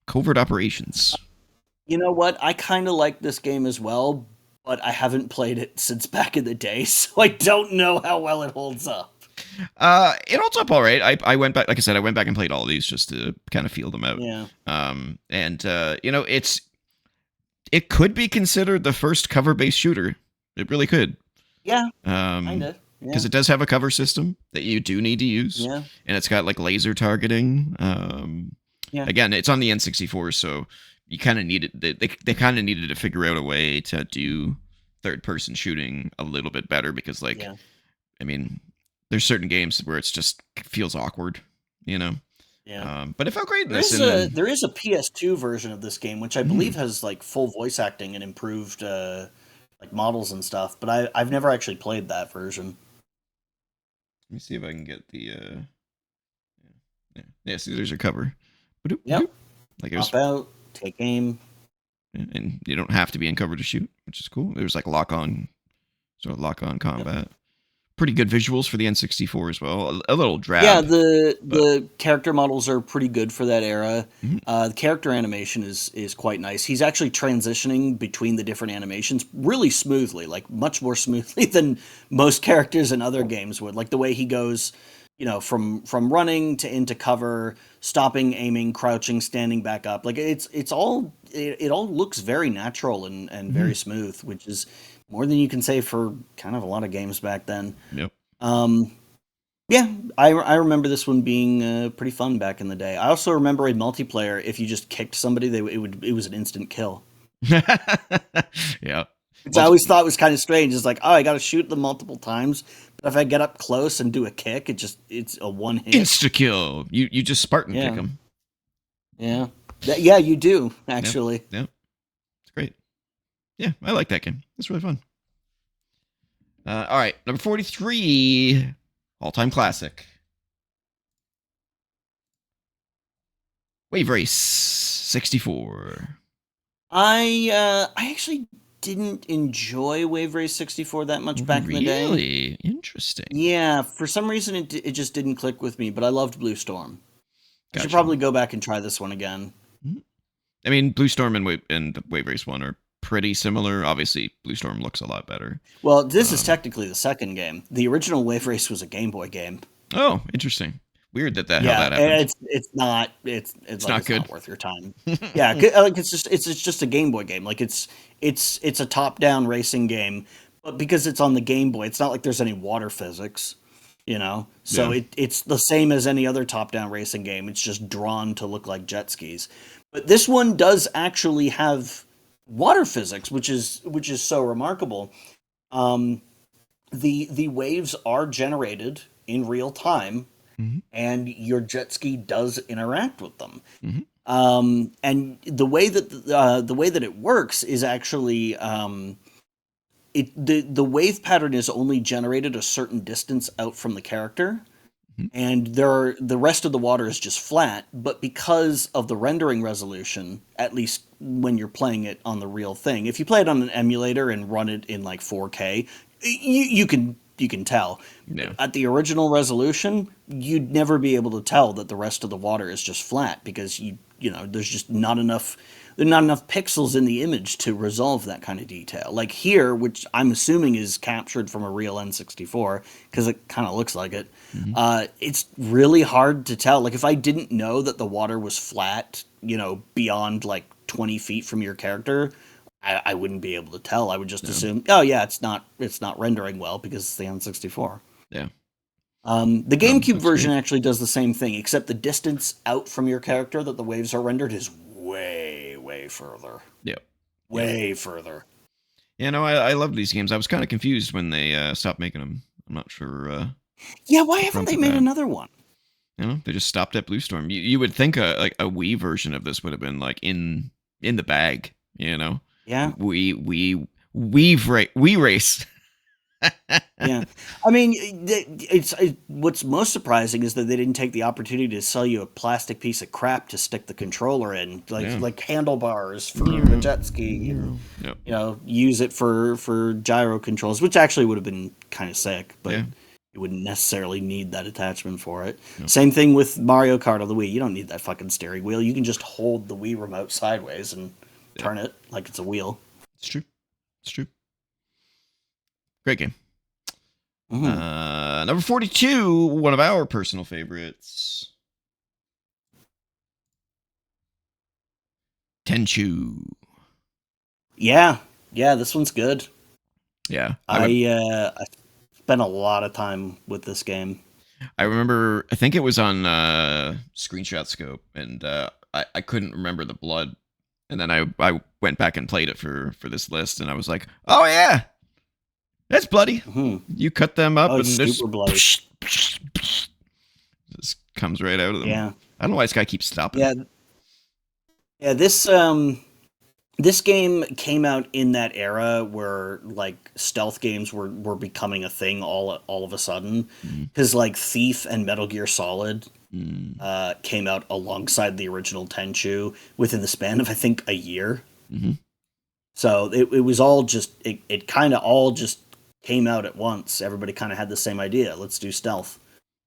Covert Operations. You know what? I kind of like this game as well, but I haven't played it since back in the day, so I don't know how well it holds up. It holds up all right. I went back, like I said, I went back and played all of these just to kind of feel them out. Yeah. And it could be considered the first cover-based shooter. It really could. Yeah. Kind of. Because it does have a cover system that you do need to use. Yeah. And it's got like laser targeting. Yeah. Again, it's on the N64, so you kind of needed they kind of needed to figure out a way to do third-person shooting a little bit better because, like, Yeah. I mean, there's certain games where it's just feels awkward, you know. Yeah. But it felt great in There this. is And a then, there is a PS2 version of this game, which I believe has like full voice acting and improved like models and stuff. But I've never actually played that version. let me see if I can get the. Yeah. See, there's your cover. Yep. Like it was, Pop out, take aim. and you don't have to be in cover to shoot, which is cool. There's like lock on combat. Yep. Pretty good visuals for the N64 as well. A little drab. Yeah, the character models are pretty good for that era. The character animation is quite nice. He's actually transitioning between the different animations really smoothly, like much more smoothly than most characters in other games would. Like the way he goes, from running to into cover, stopping, aiming, crouching, standing back up. Like it all looks very natural and very smooth, which is more than you can say for kind of a lot of games back then. Yep. Yeah, I remember this one being pretty fun back in the day. I also remember in multiplayer, if you just kicked somebody, it was an instant kill. Yeah. Which I always thought was kind of strange. It's like, oh, I got to shoot them multiple times, but if I get up close and do a kick, it's a one hit. Insta kill. You just Spartan kick them. Yeah. Yeah, you do actually. Yeah. It's great. Yeah, I like that game. It's really fun. All right, number 43, all-time classic. Wave Race 64. I actually didn't enjoy Wave Race 64 that much back in the day. Really? Interesting. Yeah, for some reason it just didn't click with me, but I loved Blue Storm. Gotcha. I should probably go back and try this one again. I mean, Blue Storm and Wave Race 1 are pretty similar. Obviously, Blue Storm looks a lot better. Well, this is technically the second game. The original Wave Race was a Game Boy game. Oh, interesting. Weird how that happened. It's not not good. Not worth your time. Yeah, like it's just a Game Boy game. Like it's a top-down racing game, but because it's on the Game Boy, it's not like there's any water physics, So it's the same as any other top-down racing game. It's just drawn to look like jet skis. But this one does actually have water physics, which is so remarkable. The waves are generated in real time, and your jet ski does interact with them. And the way that it works is actually the wave pattern is only generated a certain distance out from the character. And the rest of the water is just flat, but because of the rendering resolution, at least when you're playing it on the real thing, if you play it on an emulator and run it in like 4K, you can tell. Yeah. At the original resolution, you'd never be able to tell that the rest of the water is just flat because there's just not enough pixels in the image to resolve that kind of detail. Like here, which I'm assuming is captured from a real N64 because it kind of looks like it. It's really hard to tell. Like if I didn't know that the water was flat, beyond like 20 feet from your character, I wouldn't be able to tell. I would just assume, oh yeah, it's not rendering well because it's the N64. Yeah. The GameCube version actually does the same thing, except the distance out from your character that the waves are rendered is way further. Yep. Way further. Yeah, no, I love these games. I was kind of confused when they stopped making them. I'm not sure. Yeah, why haven't they made another one? They just stopped at Blue Storm. You would think a Wii version of this would have been like in the bag, Yeah. We race. Yeah, I mean, what's most surprising is that they didn't take the opportunity to sell you a plastic piece of crap to stick the controller in, like handlebars for the jet ski, and use it for gyro controls, which actually would have been kind of sick, but you wouldn't necessarily need that attachment for it. Same thing with Mario Kart on the Wii. You don't need that fucking steering wheel. You can just hold the Wii remote sideways and turn it like it's a wheel. It's true. It's true. Great game. Number 42, one of our personal favorites. Tenchu. Yeah, this one's good. Yeah, I spent a lot of time with this game. I remember, I think it was on Screenshot Scope, and I couldn't remember the blood, and then I went back and played it for this list, and I was like, oh yeah, that's bloody. You cut them up, and it's super bloody. This comes right out of them. Yeah, I don't know why this guy keeps stopping. Yeah. This game came out in that era where like stealth games were becoming a thing all of a sudden, because like Thief and Metal Gear Solid came out alongside the original Tenchu within the span of I think a year. So it was all just it kind of all just came out at once. Everybody kind of had the same idea. Let's do stealth.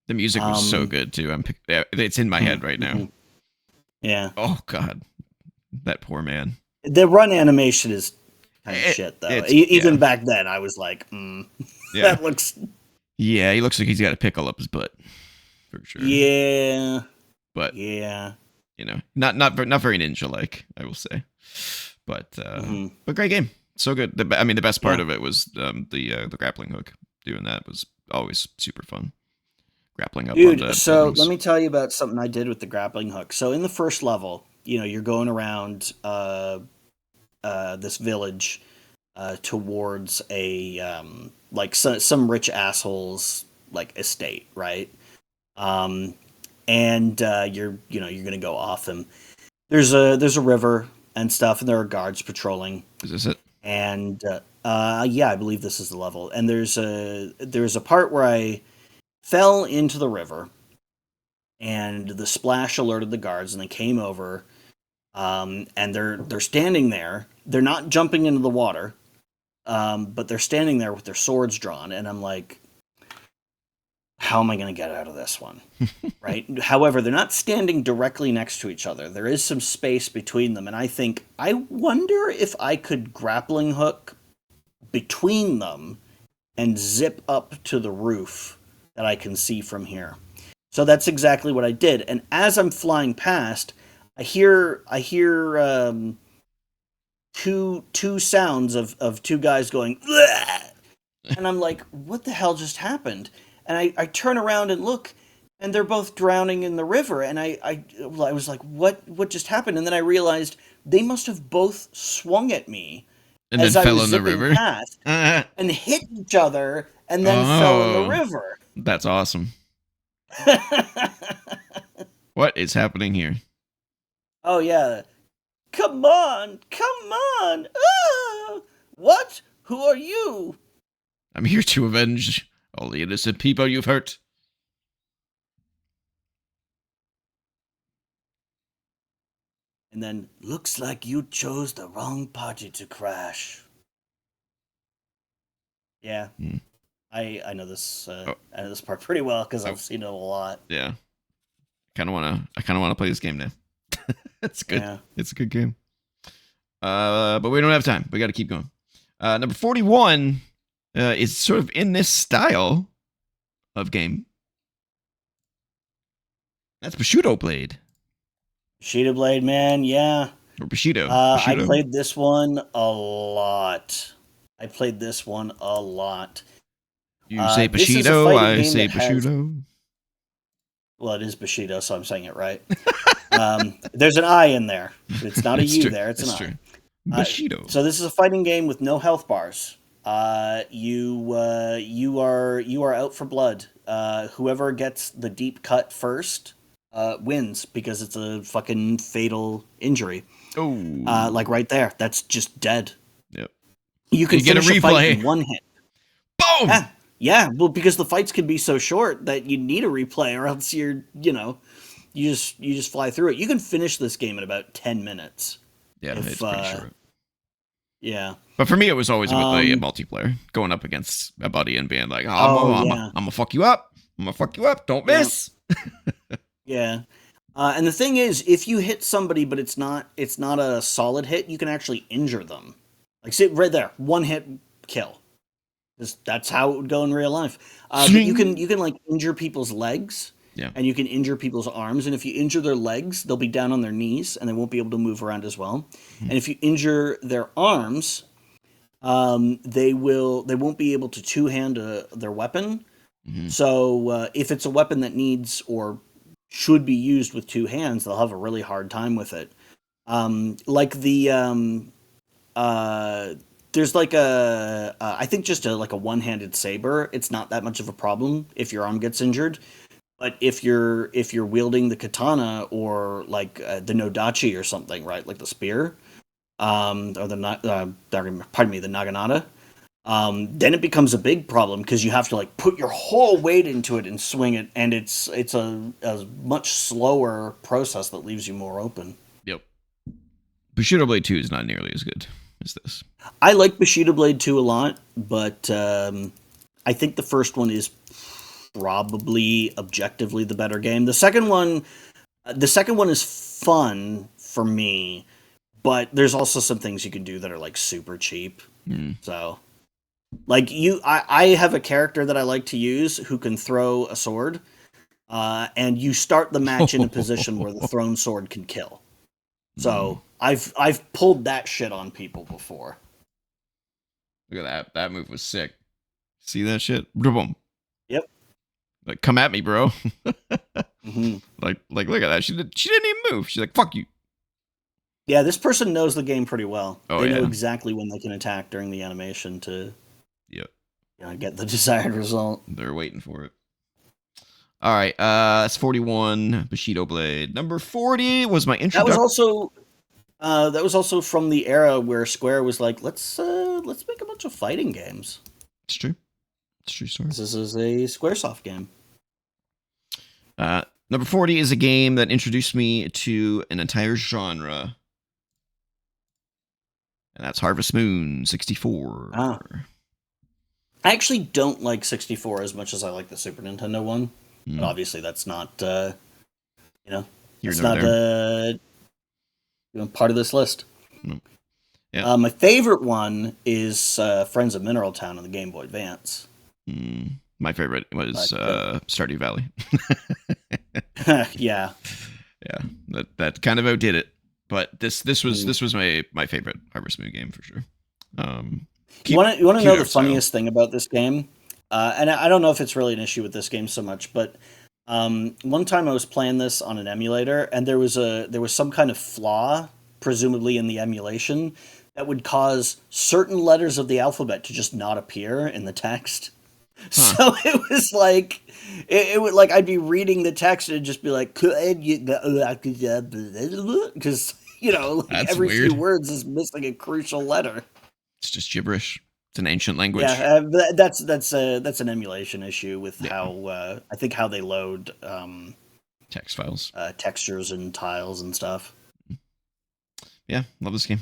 The music was so good too. It's in my head right now. Yeah. Oh God, that poor man. The run animation is kind of shit, though. Even back then, I was like, that looks... Yeah, he looks like he's got a pickle up his butt, for sure. Yeah. But, yeah. You know, not very ninja-like, I will say. But great game. So good. The best part of it was the grappling hook. Doing that was always super fun. Grappling up on the so buildings. Let me tell you about something I did with the grappling hook. So in the first level, you're going around... this village towards a like some rich asshole's like estate, right? And you're gonna go off them. There's a river and stuff, and there are guards patrolling. Is this it? And yeah, I believe this is the level. And there's a part where I fell into the river, and the splash alerted the guards, and they came over. And they're standing there. They're not jumping into the water, but they're standing there with their swords drawn. And I'm like, how am I going to get out of this one? Right? However, they're not standing directly next to each other. There is some space between them. And I wonder if I could grappling hook between them and zip up to the roof that I can see from here. So that's exactly what I did. And as I'm flying past, I hear two sounds of two guys going, bleh! And I'm like, what the hell just happened? And I turn around and look, and they're both drowning in the river. And I was like, what just happened? And then I realized they must have both swung at me and then fell in the river past, and hit each other, and then fell in the river. That's awesome. What is happening here? Oh, yeah. Come on! Ah! What? Who are you? I'm here to avenge all the innocent people you've hurt. And then, looks like you chose the wrong party to crash. Yeah. I know this I know this part pretty well because I've seen it a lot. Yeah. I kind of want to play this game now. It's good. Yeah. It's a good game. But we don't have time. We got to keep going. Number 41 is sort of in this style of game. That's Bushido Blade. Bushido Blade, man, yeah. Or Bushido. I played this one a lot. You say Bushido, I say Bushido. Well, it is Bushido, so I'm saying it right. There's an I in there. It's not a U there. It's an I. Bushido. So this is a fighting game with no health bars. You are out for blood. Whoever gets the deep cut first wins because it's a fucking fatal injury. Oh, like right there. That's just dead. Yep. You can finish a fight in one hit. Boom. Yeah. Well, because the fights can be so short that you need a replay, or else you just fly through it. You can finish this game in about 10 minutes. Yeah, it's pretty short. Yeah. But for me, it was always with the multiplayer, going up against a buddy and being like, I'm gonna fuck you up. I'm gonna fuck you up. Don't miss. Yeah. And the thing is, if you hit somebody, but it's not a solid hit, you can actually injure them. Like, sit right there, one hit kill. That's how it would go in real life. But you can like injure people's legs, Yeah. and you can injure people's arms. And if you injure their legs, they'll be down on their knees and they won't be able to move around as well. Mhm. And if you injure their arms, they won't be able to two hand their weapon. Mhm. So if it's a weapon that needs or should be used with two hands, they'll have a really hard time with it. Like the uh, there's like I think just like a one-handed saber. It's not that much of a problem if your arm gets injured. But if you're wielding the katana or like the nodachi or something, right, like the spear, or pardon me, the naginata, then it becomes a big problem because you have to like put your whole weight into it and swing it, and it's a much slower process that leaves you more open. Yep. Bushido Blade 2 is not nearly as good as this. I like Bushido Blade 2 a lot, but I think the first one is probably objectively the better game. The second one is fun for me, but there's also some things you can do that are like super cheap. So, like I have a character that I like to use who can throw a sword, and you start the match in a position where the thrown sword can kill. So I've pulled that shit on people before. Look at that. That move was sick. See that shit? Boom. Yep. Like, come at me, bro. hmm like, look at that. She didn't even move. She's like, fuck you. Yeah, this person knows the game pretty well. Oh, they yeah. know exactly when they can attack during the animation to Yep. get the desired result. They're waiting for it. All right. That's 41. Bushido Blade. Number 40 was my introduction. That was also from the era where Square was like, let's make a bunch of fighting games. It's true. It's a true story. This is a SquareSoft game. Number 40 is a game that introduced me to an entire genre. And that's Harvest Moon 64. I actually don't like 64 as much as I like the Super Nintendo one. But obviously that's not, it's not part of this list. No. Yeah. My favorite one is Friends of Mineral Town on the Game Boy Advance. My favorite was Stardew Valley. Yeah. Yeah. That kind of outdid it. But this was my favorite Harvest Moon game for sure. You want to know the funniest thing about this game? And I don't know if it's really an issue with this game so much, but one time I was playing this on an emulator, and there was some kind of flaw, presumably in the emulation, that would cause certain letters of the alphabet to just not appear in the text. Huh. So it was like it would like I'd be reading the text and it'd just be like because every few words is missing a crucial letter. It's just gibberish. It's an ancient language. Yeah, that's an emulation issue with how I think how they load text files, textures and tiles and stuff. Yeah, love this game.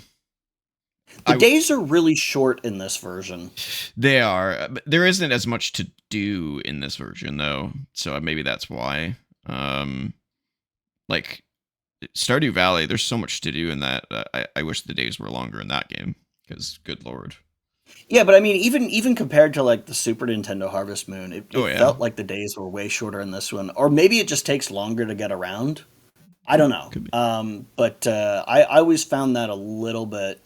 The days are really short in this version. They are. But there isn't as much to do in this version, though. So maybe that's why. Like Stardew Valley, there's so much to do in that. I wish the days were longer in that game because, good lord. Yeah, but I mean, even compared to like the Super Nintendo Harvest Moon, it felt like the days were way shorter in this one. Or maybe it just takes longer to get around. I don't know. But I always found that a little bit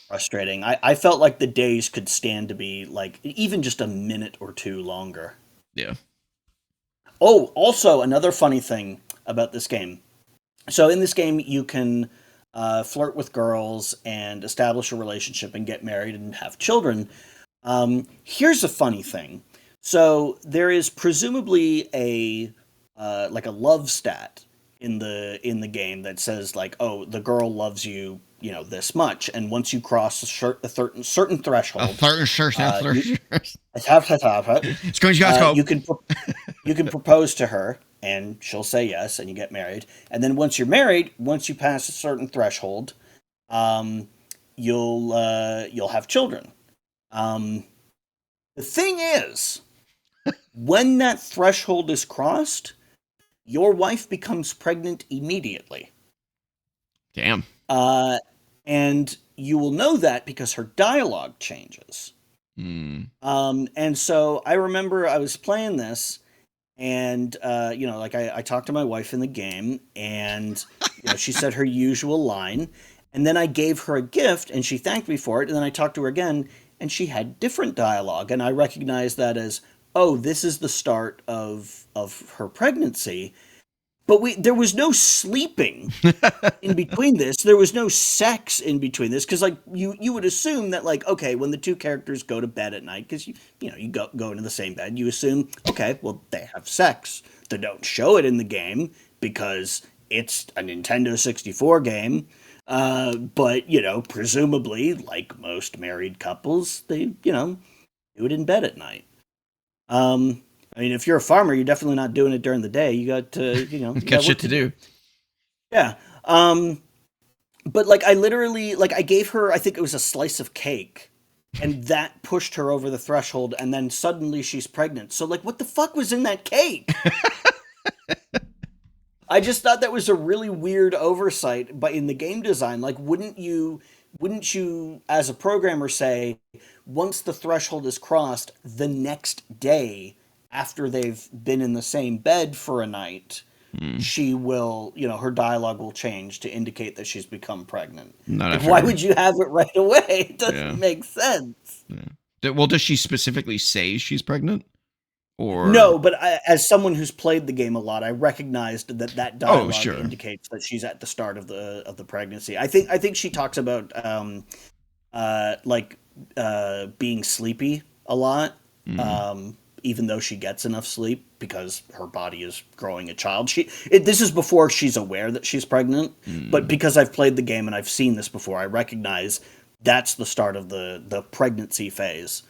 frustrating. I felt like the days could stand to be like even just a minute or two longer. Yeah. Oh, also another funny thing about this game. So in this game, you can flirt with girls and establish a relationship and get married and have children. Here's a funny thing. So there is presumably a love stat in the game that says like, oh, the girl loves you, this much, and once you cross a certain threshold, you can propose to her, and she'll say yes, and you get married. And then once you're married, once you pass a certain threshold, you'll have children. The thing is, when that threshold is crossed, your wife becomes pregnant immediately. Damn. And you will know that because her dialogue changes. Mm. And so I remember I was playing this, and like I talked to my wife in the game, and she said her usual line, and then I gave her a gift, and she thanked me for it, and then I talked to her again, and she had different dialogue, and I recognized that as, oh, this is the start of her pregnancy. But there was no sleeping in between this. There was no sex in between this, because like you would assume that, like, okay, when the two characters go to bed at night, because you go into the same bed, you assume, okay, well, they have sex. They don't show it in the game because it's a Nintendo 64 game. But presumably, like most married couples, they do it in bed at night. I mean, if you're a farmer, you're definitely not doing it during the day. You got you Got shit to do. Yeah. But like I literally, like, I gave her, I think it was a slice of cake, and that pushed her over the threshold, and then suddenly she's pregnant. So like, what the fuck was in that cake? I just thought that was a really weird oversight, but in the game design, like, wouldn't you as a programmer say, once the threshold is crossed, the next day after they've been in the same bed for a night, she will, her dialogue will change to indicate that she's become pregnant. Not Like, why would you have it right away? It doesn't make sense. Yeah. Well, does she specifically say she's pregnant? Or No, but as someone who's played the game a lot, I recognized that dialogue sure. indicates that she's at the start of the pregnancy. I think she talks about being sleepy a lot, even though she gets enough sleep because her body is growing a child. This is before she's aware that she's pregnant, but because I've played the game and I've seen this before, I recognize that's the start of the pregnancy phase.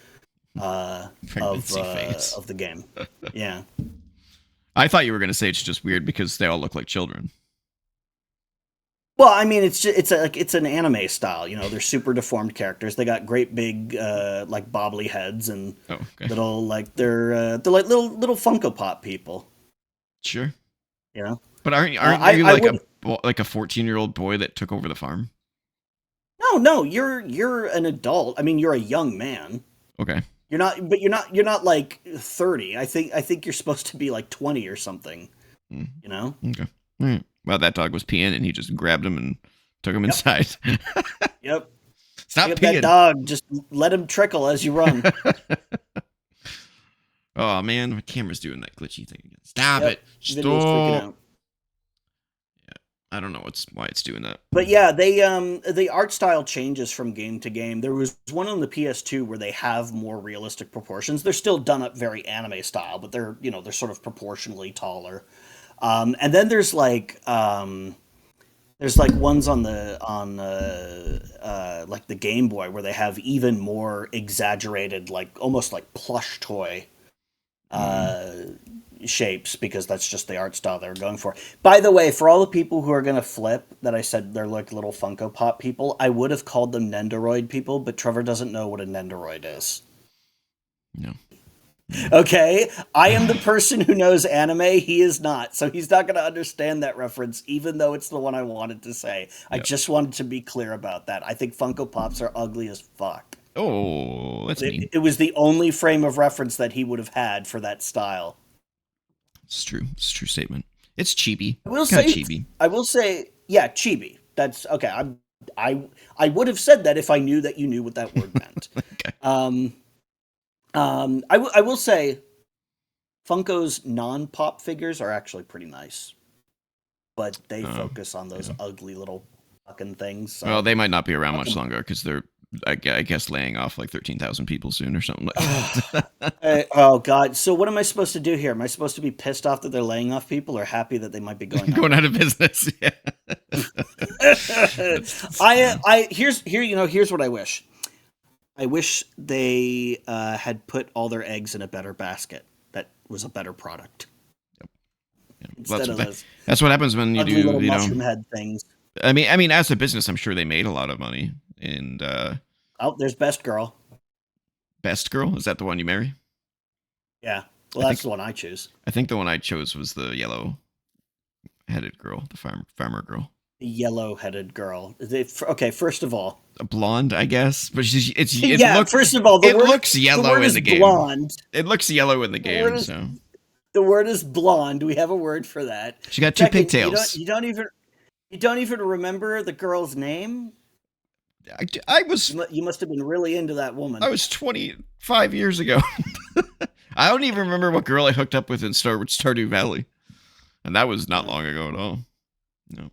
Of the game. Yeah. I thought you were going to say it's just weird because they all look like children. Well, I mean, it's an anime style. They're super deformed characters. They got great big like bobbly heads and little, like, they're like little Funko Pop people. Sure. Yeah. But aren't you like a 14-year-old boy that took over the farm? No, you're an adult. I mean, you're a young man. Okay. You're not like 30. I think you're supposed to be like 20 or something. Okay. All right. Well, that dog was peeing, and he just grabbed him and took him inside. Yep. Stop peeing. That dog. Just let him trickle as you run. Oh man, my camera's doing that glitchy thing again. Stop it. Stop. Yeah. I don't know why it's doing that. But yeah, the art style changes from game to game. There was one on the PS2 where they have more realistic proportions. They're still done up very anime style, but they're sort of proportionally taller. And then there's like ones on like the Game Boy where they have even more exaggerated, like almost like plush toy shapes, because that's just the art style they were going for. By the way, for all the people who are going to flip that I said they're like little Funko Pop people, I would have called them Nendoroid people, but Trevor doesn't know what a Nendoroid is. No. Okay? I am the person who knows anime. He is not. So he's not going to understand that reference, even though it's the one I wanted to say. Yep. I just wanted to be clear about that. I think Funko Pops are ugly as fuck. Oh, that's mean. It was the only frame of reference that he would have had for that style. It's true. It's a true statement. It's chibi. I will say, yeah, chibi. That's okay. I would have said that if I knew that you knew what that word meant. Okay. I will say, Funko's non-pop figures are actually pretty nice, but they focus on those ugly little fucking things. So. Well, they might not be around much longer because they're, I guess, laying off like 13,000 people soon or something like that. Oh, God. So what am I supposed to do here? Am I supposed to be pissed off that they're laying off people, or happy that they might be going out of business? Yeah. Here's what I wish. I wish they had put all their eggs in a better basket. That was a better product. Yep. Yeah. Instead that's what happens when you do, mushroom head things. I mean, as a business, I'm sure they made a lot of money. And there's Best Girl. Best Girl? Is that the one you marry? Yeah. Well, that's the one I choose. I think the one I chose was the yellow headed girl, the farmer girl. The yellow-headed girl. Okay, first of all, A blonde, I guess, but yeah. First of all, it looks yellow in is the game. blonde. It looks yellow in the game, so The word is blonde. We have a word for that. she got two Second, pigtails. You don't even remember the girl's name. I was You must have been really into that woman. I was 25 years ago. I don't even remember what girl I hooked up with in Stardew Valley, and that was not long ago at all. No.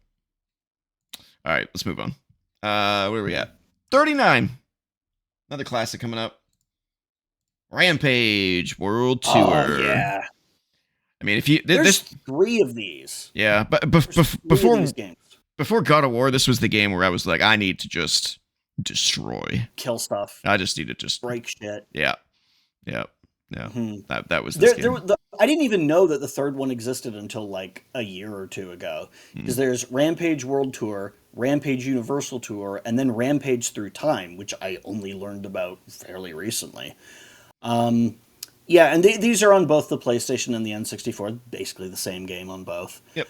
All right, let's move on. Where are we at? 39. Another classic coming up. Rampage World Tour. Oh, yeah. I mean, if you there's 3 of these. Yeah, but before God of War, this was the game where I was like, I need to just destroy, kill stuff. I just need to just break shit. Yeah. Mm-hmm. That was this game. I didn't even know that the third one existed until like a year or two ago. Because there's Rampage World Tour, Rampage Universal Tour, and then Rampage Through Time, which I only learned about fairly recently. Yeah, and these are on both the PlayStation and the N64. Basically the same game on both. Yep.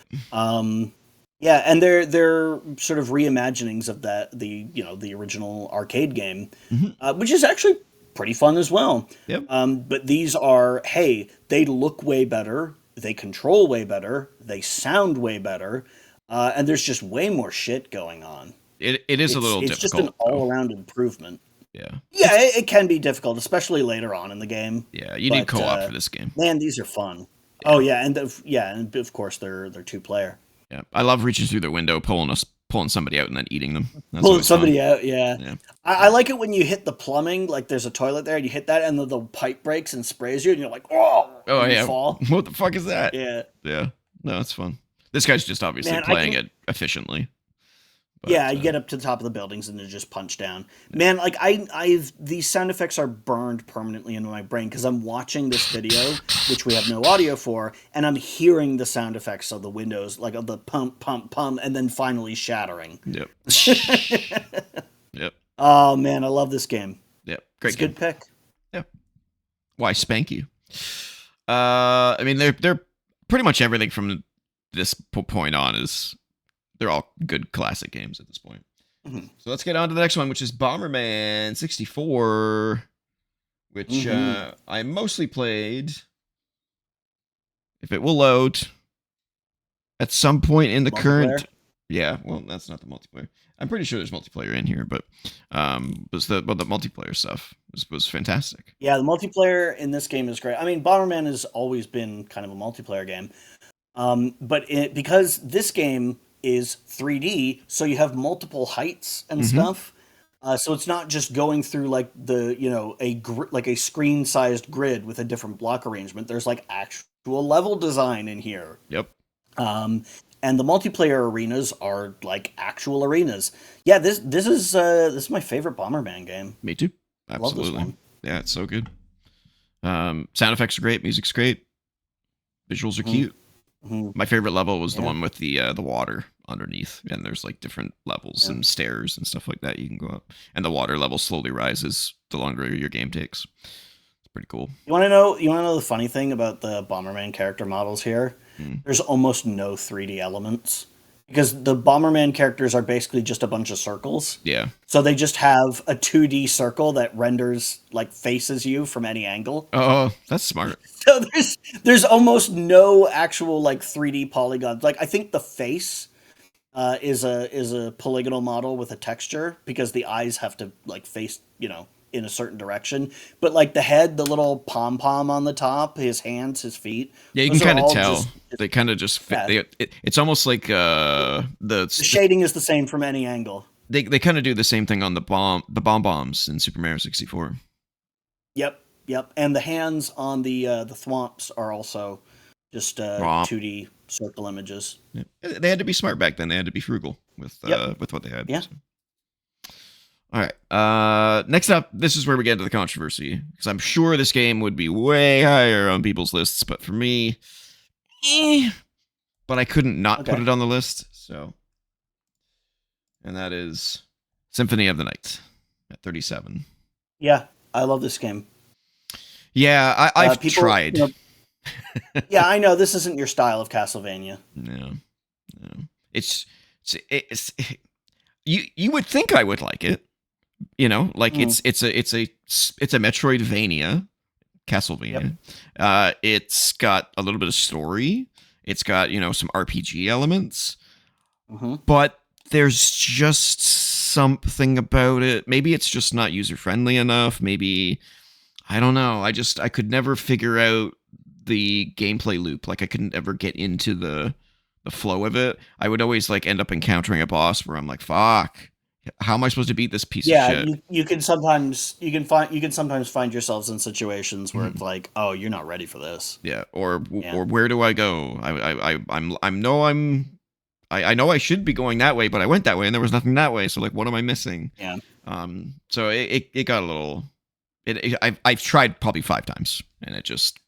Yeah, and they're sort of reimaginings of the original arcade game, which is actually pretty fun as well. Yep. But these are, hey, they look way better, they control way better, they sound way better, and there's just way more shit going on. It's a little difficult. It's just an all-around improvement. Yeah. Yeah, it can be difficult, especially later on in the game. Yeah, you need co-op for this game. Man, these are fun. Yeah. Oh yeah, and of course they're 2-player. Yeah, I love reaching through the window, pulling somebody out, and then eating them. Pulling somebody out, yeah. I like it when you hit the plumbing, like there's a toilet there, and you hit that, and the pipe breaks and sprays you, and you're like, oh yeah, you fall. What the fuck is that? Yeah. No, it's fun. This guy's just obviously playing it efficiently. But, yeah, you get up to the top of the buildings and you just punch down. Man, like these sound effects are burned permanently into my brain because I'm watching this video, which we have no audio for, and I'm hearing the sound effects of the windows, like of the pump, pump, pump, and then finally shattering. Yep. Yep. Oh man, I love this game. Yep. Great game. Good pick. Yeah. Why spank you? I mean, they're pretty much everything from this point on is. They're all good classic games at this point. Mm-hmm. So let's get on to the next one, which is Bomberman 64, which I mostly played, if it will load, at some point in the current... Yeah, well, that's not the multiplayer. I'm pretty sure there's multiplayer in here, but the multiplayer stuff was fantastic. Yeah, the multiplayer in this game is great. I mean, Bomberman has always been kind of a multiplayer game. But because this game is 3D, so you have multiple heights and stuff. So it's not just going through like a screen-sized grid with a different block arrangement. There's like actual level design in here. Yep. And the multiplayer arenas are like actual arenas. Yeah, this is my favorite Bomberman game. Me too. Absolutely. I love this one. Yeah, it's so good. Sound effects are great. Music's great. Visuals are cute. My favorite level was the one with the water underneath, and there's like different levels and stairs and stuff like that you can go up, and the water level slowly rises the longer your game takes. It's pretty cool. You want to know the funny thing about the Bomberman character models here? There's almost no 3D elements because the Bomberman characters are basically just a bunch of circles. Yeah. So they just have a 2D circle that renders like faces you from any angle. Oh, that's smart. So there's almost no actual like 3D polygons. Like I think the face is a polygonal model with a texture because the eyes have to like face, in a certain direction. But like the head, the little pom-pom on the top, his hands, his feet. Yeah, you can kind of tell. They kind of just fit. It's almost like the shading is the same from any angle. They kind of do the same thing on the bombs in Super Mario 64. Yep. And the hands on the thwomps are also just 2D circle images. Yep. They had to be smart back then. They had to be frugal with what they had. Yeah. So. All right. Next up, this is where we get into the controversy because I'm sure this game would be way higher on people's lists, but for me, but I couldn't not put it on the list. So, and that is Symphony of the Night at 37. Yeah, I love this game. Yeah, I've tried. Yeah, I know this isn't your style of Castlevania. No. It's, it's you would think I would like it, like it's a Metroidvania, Yep. Castlevania. It's got a little bit of story. It's got some RPG elements, Mm-hmm. but there's just something about it. Maybe it's just not user friendly enough. Maybe I don't know. I could never figure out the gameplay loop. Like I couldn't ever get into the flow of it. I would always like end up encountering a boss where I'm like, fuck. How am I supposed to beat this piece of Yeah, shit? you can sometimes find yourselves in situations where it's like, oh, you're not ready for this. Yeah, or Yeah. where do I go? I know I should be going that way, but I went that way and there was nothing that way. So like, what am I missing? Yeah. So it got a little. I've tried probably 5 times, and it just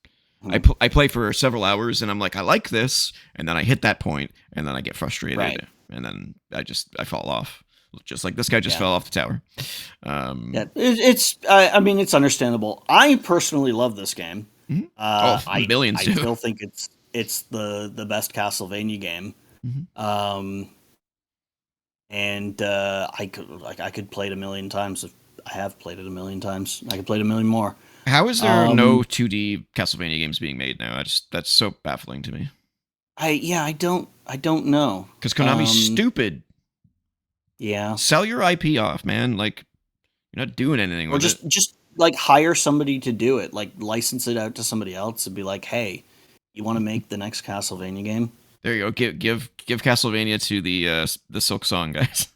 I play for several hours, and I'm like, I like this, and then I hit that point, and then I get frustrated, Right. and then I fall off, just like this guy just fell off the tower. Yeah, I mean, it's understandable. I personally love this game. Millions I do. still think it's the best Castlevania game. And I could play it a million times. If I have played it a million times, I could play it a million more. How is there no 2D Castlevania games being made now? That's so baffling to me. I don't know. Because Konami's stupid. Yeah. Sell your IP off, man. Like you're not doing anything with it. Or just like hire somebody to do it. Like license it out to somebody else and be like, hey, you want to make the next Castlevania game? There you go. Give Castlevania to the Silk Song guys.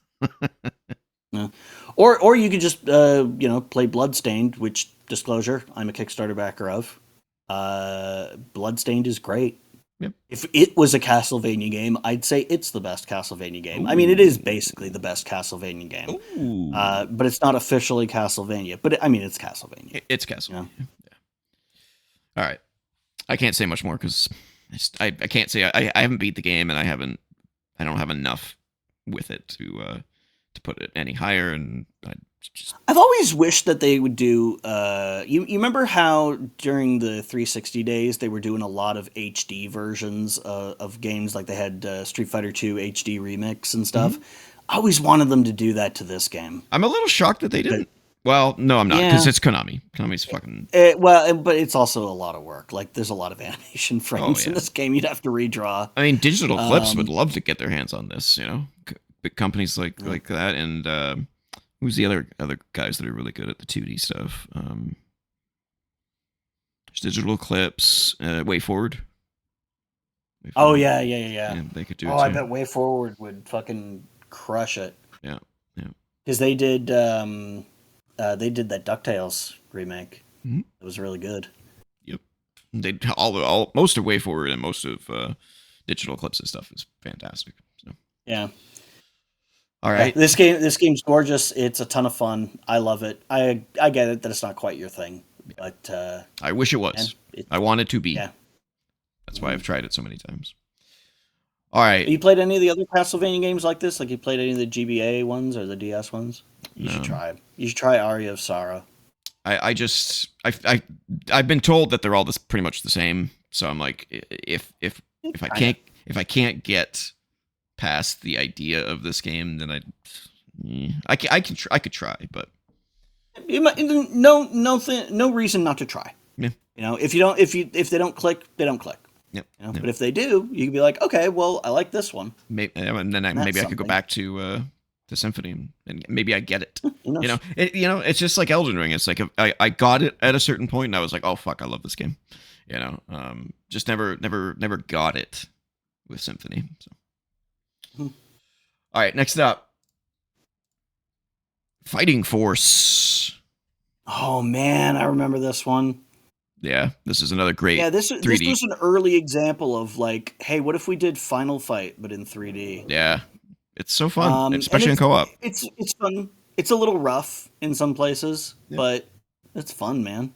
Yeah. Or you could just play Bloodstained, which, disclosure, I'm a Kickstarter backer of. Bloodstained is great. Yep. If it was a Castlevania game, I'd say it's the best Castlevania game. Ooh. I mean, it is basically the best Castlevania game. But it's not officially Castlevania. But I mean, it's Castlevania. It's Castlevania. Yeah. All right. I can't say much more because I can't say I haven't beat the game and I don't have enough with it to put it any higher, and I've always wished that they would do. You remember how during the 360 days they were doing a lot of HD versions of games, like they had Street Fighter 2 HD remix and stuff. I always wanted them to do that to this game. I'm a little shocked that they didn't. Well, no, I'm not, because it's Konami. Konami's fucking. But it's also a lot of work. Like, there's a lot of animation frames in this game you'd have to redraw. I mean, Digital Clips would love to get their hands on this. Big companies like that, and who's the other guys that are really good at the 2D stuff? There's Digital Clips, WayForward. Oh yeah. They could do it. Oh, I bet WayForward would fucking crush it. Yeah. Because they did that DuckTales remake. Mm-hmm. It was really good. Yep. They most of WayForward and most of Digital Clips' stuff is fantastic. So. Yeah. All right. This game's gorgeous. It's a ton of fun. I love it. I get it that it's not quite your thing, but I wish it was. I want it to be. Yeah. That's why I've tried it so many times. All right. Have you played any of the other Castlevania games like this? Like you played any of the GBA ones or the DS ones? You should try. You should try Aria of Sorrow. I've been told that they're all pretty much the same. So I'm like, if I can't get past the idea of this game, then I could try, but no reason not to try. Yeah. If they don't click, they don't click. Yep. But if they do, you can be like, okay, well, I like this one. And then maybe I could go back to Symphony, and maybe I get it. It's just like Elden Ring. It's like I got it at a certain point, and I was like, oh fuck, I love this game. Just never got it with Symphony. So. All right, next up, Fighting Force. Oh man, I remember this one. Yeah, this is another great. Yeah, this was an early example of like, hey, what if we did Final Fight but in 3D? Yeah, it's so fun, especially in co-op. It's fun. It's a little rough in some places, but it's fun, man.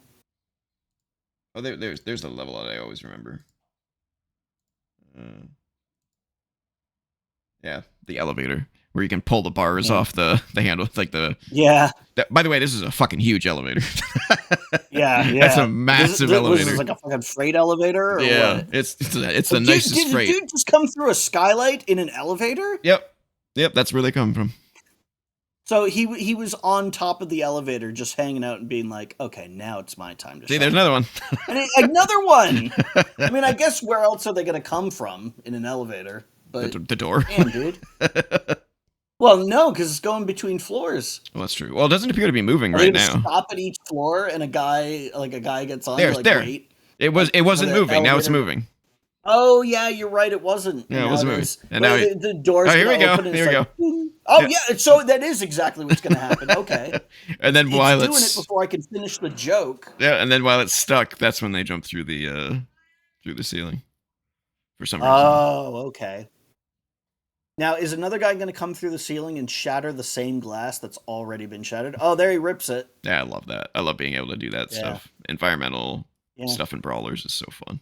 Oh, there's a level that I always remember. Yeah, the elevator. where you can pull the bars off the handle, like the. Yeah. By the way, this is a fucking huge elevator. Yeah, That's a yeah. massive Was this elevator. like a fucking freight elevator or Yeah, what? it's the Dude, nicest did the freight. dude just come through a skylight in an elevator? Yep, that's where they come from. So he was on top of the elevator, just hanging out and being like, "Okay, now it's my time to." See, there's another one. And another one. I mean, I guess where else are they going to come from in an elevator? But the door. damn, dude. Well, no, because it's going between floors. Well, that's true. Well, it doesn't appear to be moving Are they right gonna now. stop at each floor, and a guy gets on. There. Wait. It wasn't the moving. Now it's elevator- moving. Oh yeah, you're right. It wasn't. Yeah, it wasn't moving. And now the doors. Oh, here we go. Open and Here we like, go. Boom. Oh yeah. So that is exactly what's going to happen. Okay. And then It's doing it before I can finish the joke. Yeah, and then while it's stuck, that's when they jump through the ceiling. For some reason. Oh, okay. Now, is another guy going to come through the ceiling and shatter the same glass that's already been shattered? Oh, there he rips it. Yeah, I love that. I love being able to do that stuff. Environmental stuff in brawlers is so fun.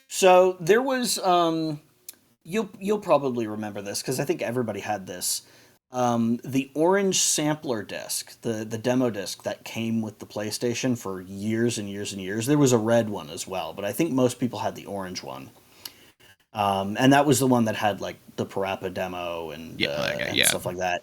So there was, you'll probably remember this because I think everybody had this. The orange sampler disc, the demo disc that came with the PlayStation for years and years and years. There was a red one as well, but I think most people had the orange one. And that was the one that had like the Parappa demo and stuff like that.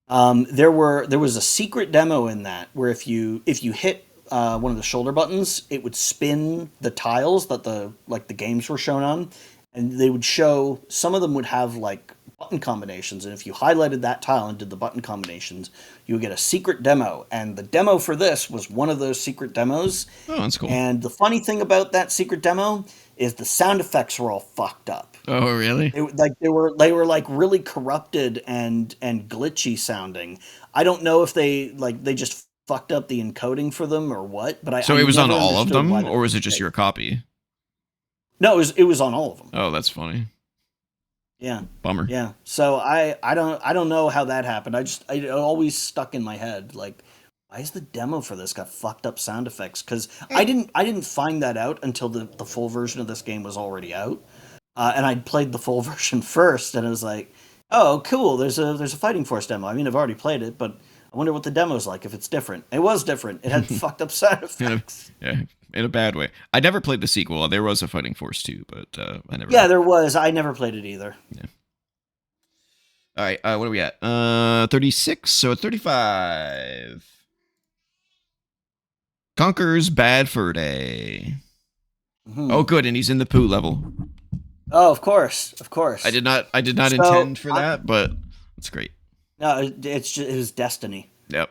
There was a secret demo in that where if you hit one of the shoulder buttons, it would spin the tiles that the games were shown on, and they would show, some of them would have like button combinations, and if you highlighted that tile and did the button combinations, you would get a secret demo, and the demo for this was one of those secret demos. Oh, that's cool. And the funny thing about that secret demo is the sound effects were all fucked up. Oh, really? They were like really corrupted and glitchy sounding. I don't know if they just fucked up the encoding for them or what, but So it was on all of them, or was it just your copy? No, it was on all of them. Oh, that's funny. Yeah. Bummer. Yeah. So I don't know how that happened. It always stuck in my head, like, why is the demo for this got fucked up sound effects? Because I didn't find that out until the full version of this game was already out, and I'd played the full version first, and I was like, oh, cool. There's a Fighting Force demo. I mean, I've already played it, but I wonder what the demo's like, if it's different. It was different. It had fucked up sound effects. In a bad way. I never played the sequel. There was a Fighting Force 2, but I never. Yeah, there was. I never played it either. Yeah. All right. What are we at? 36. So it's 35. Conker's Bad Fur Day. Mm-hmm. Oh, good, and he's in the poo level. Oh, of course. I did not intend for that, but it's great. No, it was destiny. Yep.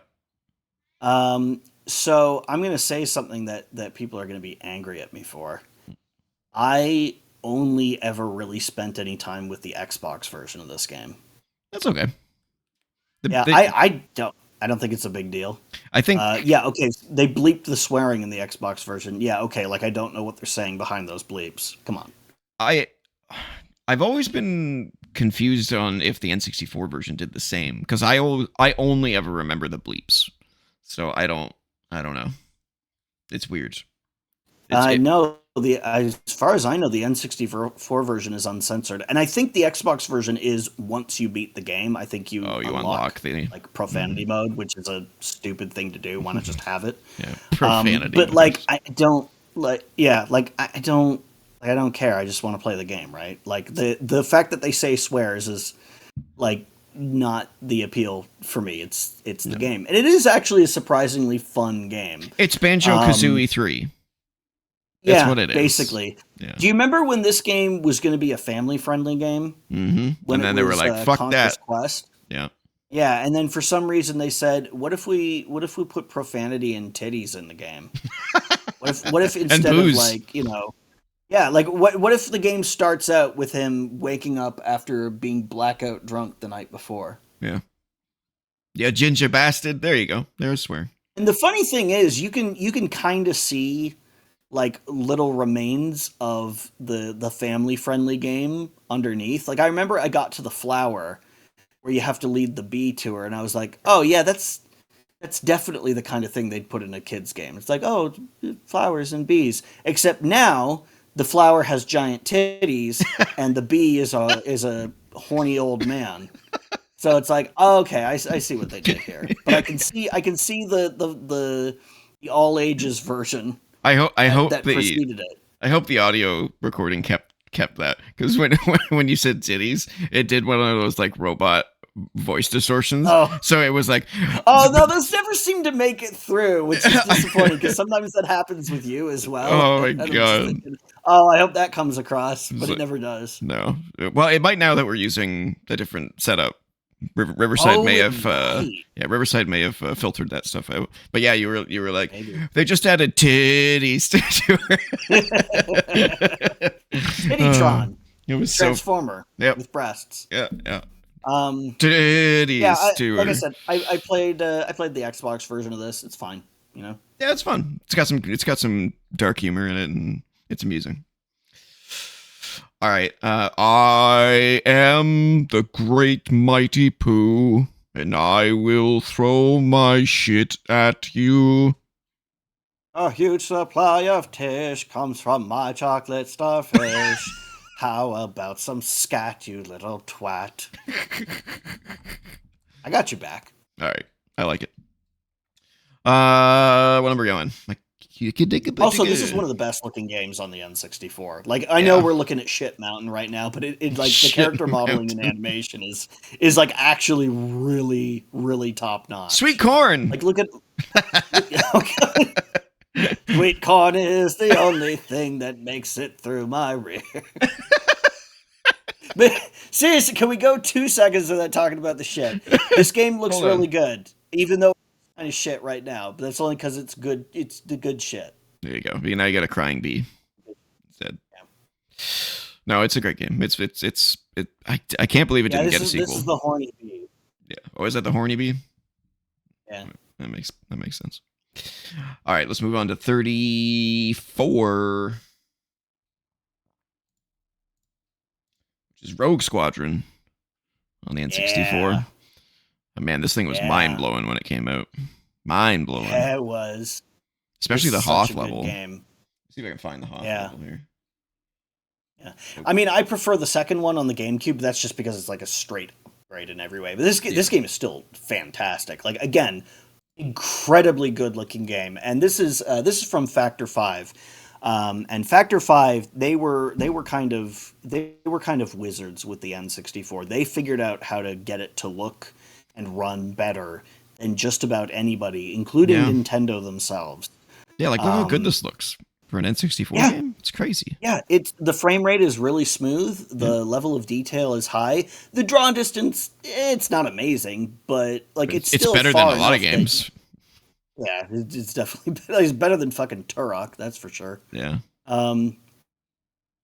So I'm going to say something that people are going to be angry at me for. I only ever really spent any time with the Xbox version of this game. That's okay. I don't think it's a big deal. I think. Okay. They bleeped the swearing in the Xbox version. Yeah, okay. Like, I don't know what they're saying behind those bleeps. Come on. I've always been confused on if the N64 version did the same, because I only ever remember the bleeps, so I don't know. It's weird. No, as far as I know, the N64 version is uncensored, and I think the Xbox version is once you beat the game. I think you unlock the profanity mode, which is a stupid thing to do. Why not just have it? Yeah, profanity. But like, I don't I don't care. I just want to play the game, right? Like, the fact that they say swears is like not the appeal for me. It's the game, and it is actually a surprisingly fun game. It's Banjo-Kazooie 3. That's what it is. Basically. Yeah. Do you remember when this game was going to be a family-friendly game? Mm-hmm. And then they were like, "Fuck that!" Quest? Yeah. Yeah, and then for some reason they said, "What if we put profanity and titties in the game? What if instead of like, you know." Yeah, like what if the game starts out with him waking up after being blackout drunk the night before? Yeah. Yeah, ginger bastard. There you go. There's swear. And the funny thing is, you can kind of see like little remains of the family friendly game underneath. Like, I remember I got to the flower where you have to lead the bee to her, and I was like, oh yeah, that's definitely the kind of thing they'd put in a kid's game. It's like, oh, flowers and bees. Except now the flower has giant titties, and the bee is a horny old man. So it's like, oh, okay, I see what they did here, but I can see the all ages version I hope that preceded it. I hope the audio recording kept that, because when you said titties, it did one of those like robot voice distortions. Oh, So it was like, oh no, those never seem to make it through, which is disappointing because sometimes that happens with you as well. oh my And I'm just god. thinking, oh, I hope that comes across, but it So- never does. no. Well, it might now that we're using a different setup. Riverside Oh, may it have might. Riverside may have filtered that stuff out. But yeah, you were like, Maybe. they just added titties to it. Tittytron, It was so Transformer yep. with breasts. Yeah, yeah. Um, Titties yeah, to like I her. said, I played the Xbox version of this. It's fine, you know. Yeah, it's fun. It's got some dark humor in it, and it's amusing. All right, I am the great mighty Pooh, and I will throw my shit at you. A huge supply of tish comes from my chocolate starfish. How about some scat, you little twat? I got you back. All right, I like it. What number are you on? Like, Also, this is one of the best looking games on the N64. Like, I know we're looking at Shit Mountain right now, but it like the character modeling and animation is like actually really, really top notch. Sweet corn. Like, look at sweet corn is the only thing that makes it through my rear. But seriously, can we go 2 seconds without talking about the shit? This game looks really good, even though it's kind of shit right now. But that's only because it's good. It's the good shit. There you go. Now you got a crying bee instead. Yeah. No, it's a great game. I can't believe it didn't get a sequel. This is the horny bee. Yeah. Oh, is that the horny bee? Yeah. That makes sense. All right, let's move on to 34. Which is Rogue Squadron on the N64. Yeah. Oh, man, this thing was mind-blowing when it came out. Mind-blowing. Yeah, it was. Especially the Hoth level. Game. See if I can find the Hoth level here. Yeah. I mean, I prefer the second one on the GameCube. That's just because it's like a straight upgrade in every way. But this game is still fantastic. Like, again, incredibly good looking game. And this is from Factor 5. And Factor 5, they were kind of wizards with the N64. They figured out how to get it to look and run better than just about anybody, including Nintendo themselves. Yeah, like look how good this looks for an N64 game. It's crazy. Yeah, the frame rate is really smooth. The level of detail is high. The draw distance, it's not amazing, but like it's still better than a lot of games. Yeah, it's definitely better. It's better than fucking Turok, that's for sure. Yeah.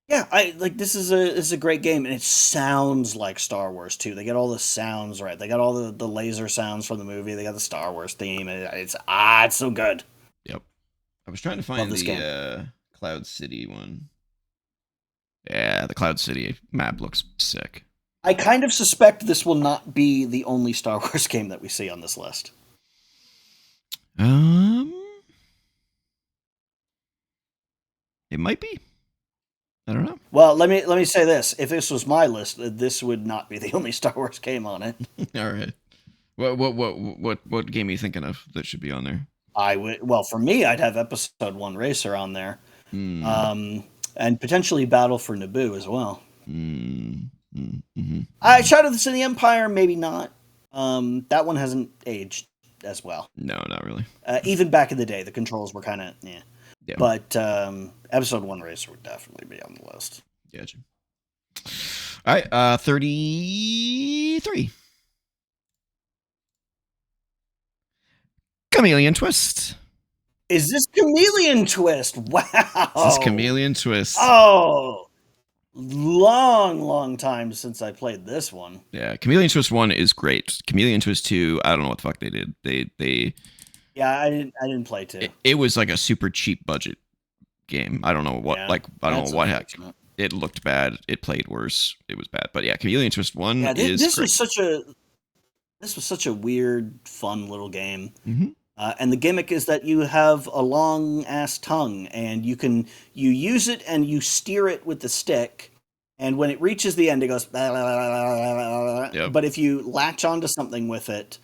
Yeah, I like this is a great game, and it sounds like Star Wars too. They get all the sounds right. They got all the laser sounds from the movie. They got the Star Wars theme, and it's so good. Yep. I was trying to find the Cloud City one. Yeah, the Cloud City map looks sick. I kind of suspect this will not be the only Star Wars game that we see on this list. It might be. I don't know. Well, let me say this: if this was my list, this would not be the only Star Wars game on it. All right. What game are you thinking of that should be on there? Well, for me, I'd have Episode 1 Racer on there, and potentially Battle for Naboo as well. Shadow of the City Empire, maybe not. That one hasn't aged as well. No, not really. Even back in the day, the controls were kind of yeah. But Episode 1 Racer would definitely be on the list. Gotcha. All right, 33. Chameleon Twist. Is this Chameleon Twist? Wow. This is Chameleon Twist. Oh, long time since I played this one. Yeah, Chameleon Twist 1 is great. Chameleon Twist 2, I don't know what the fuck they did. They Yeah, I didn't play 2. It was like a super cheap budget game. I don't know what I don't know what heck. It looked bad. It played worse. It was bad. But yeah, Chameleon Twist 1 is this great. Was such a weird, fun little game. Mm-hmm. And the gimmick is that you have a long ass tongue, and you use it and you steer it with the stick, and when it reaches the end, it goes. Blah, blah, blah, blah, blah. Yep. But if you latch onto something with it,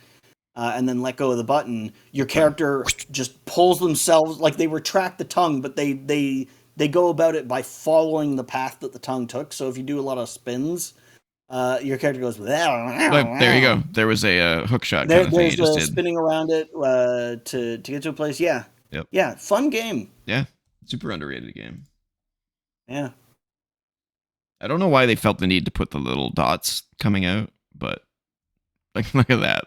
and then let go of the button, your character just pulls themselves, like they retract the tongue, but they go about it by following the path that the tongue took. So if you do a lot of spins, your character goes. There you go. There was a hook shot kind of thing you just did. Spinning around it to get to a place. Yeah. Yep. Yeah. Fun game. Yeah. Super underrated game. Yeah. I don't know why they felt the need to put the little dots coming out, but like, look at that.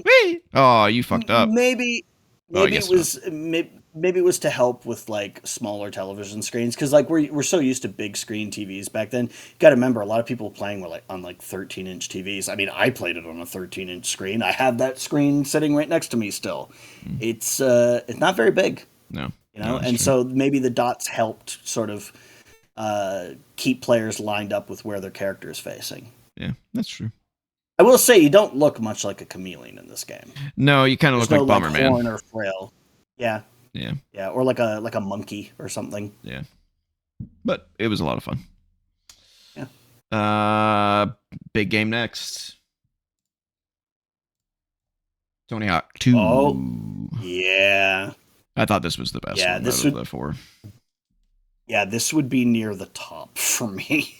Whee! Oh, you fucked up. Maybe it was maybe it was to help with like smaller television screens, because like we're so used to big screen TVs back then. You got to remember, a lot of people playing were like on like 13-inch TVs. I mean, I played it on a 13-inch screen. I have that screen sitting right next to me still. It's not very big. No. You know, no, and so maybe the dots helped sort of keep players lined up with where their character is facing. Yeah, that's true. I will say, you don't look much like a chameleon in this game. No, you kind of look like Bomberman. Horn or frail. Yeah. Yeah. Yeah, or like a monkey or something. Yeah. But it was a lot of fun. Yeah. Big game next. Tony Hawk 2. Oh, yeah. I thought this was the best one out of the four. Yeah, this would be near the top for me.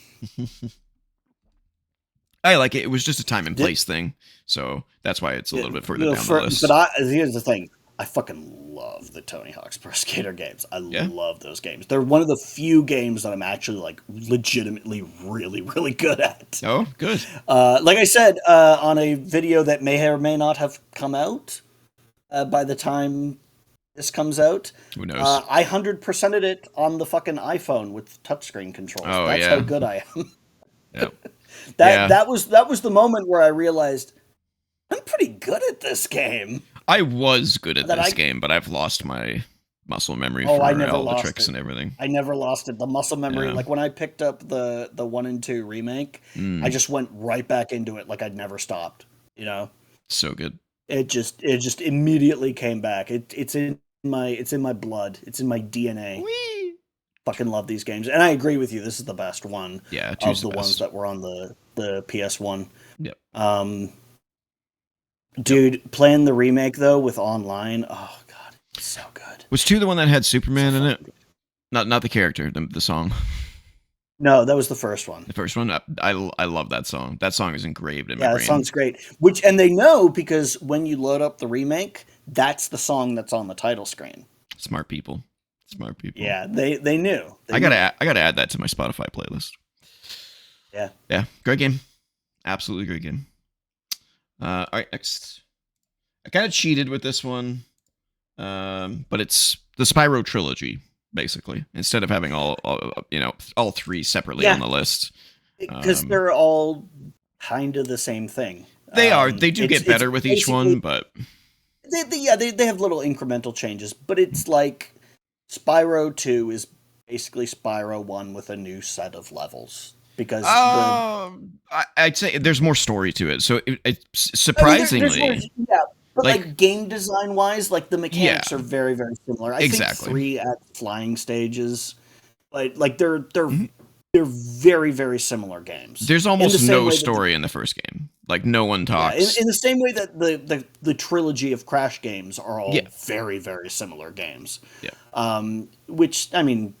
I like it. It was just a time and place thing, so that's why it's a little bit further down the list. But here's the thing. I fucking love the Tony Hawk's Pro Skater games. I love those games. They're one of the few games that I'm actually like legitimately really, really good at. Oh, good. Like I said, on a video that may or may not have come out by the time this comes out. Who knows? I 100%ed it on the fucking iPhone with touchscreen controls. Oh, That's how good I am. Yep. That was the moment where I realized I'm pretty good at this game. I was good at this game, but I've lost my muscle memory for all the tricks and everything. I never lost it. The muscle memory, like when I picked up the 1 and 2 remake, I just went right back into it like I'd never stopped. You know, so good. It just immediately came back. It's in my blood. It's in my DNA. Whee! Fucking love these games, and I agree with you. This is the best one. Yeah, of the ones that were on the PS1. Yep. Dude, playing the remake though with online, oh god, it's so good. Was 2 the one that had Superman in it? Not the character, the song. No, that was the first one. The first one, I love that song. That song is engraved in my brain. Yeah, that song's great. And they know, because when you load up the remake, that's the song that's on the title screen. Smart people. Yeah, they knew. I gotta add that to my Spotify playlist. Yeah. Yeah, great game. Absolutely great game. All right, next. I kind of cheated with this one, but it's the Spyro trilogy, basically. Instead of having all 3 separately on the list, because they're all kind of the same thing. They are. They do get better with each one, but they have little incremental changes. But it's like Spyro 2 is basically Spyro 1 with a new set of levels. Because I'd say there's more story to it. So surprisingly, but like game design wise, like the mechanics are very, very similar. I think 3 at flying stages, like they're very, very similar games. There's almost no story in the first game. Like no one talks. Yeah, in the same way that the trilogy of Crash games are all very, very similar games. Yeah. Which I mean,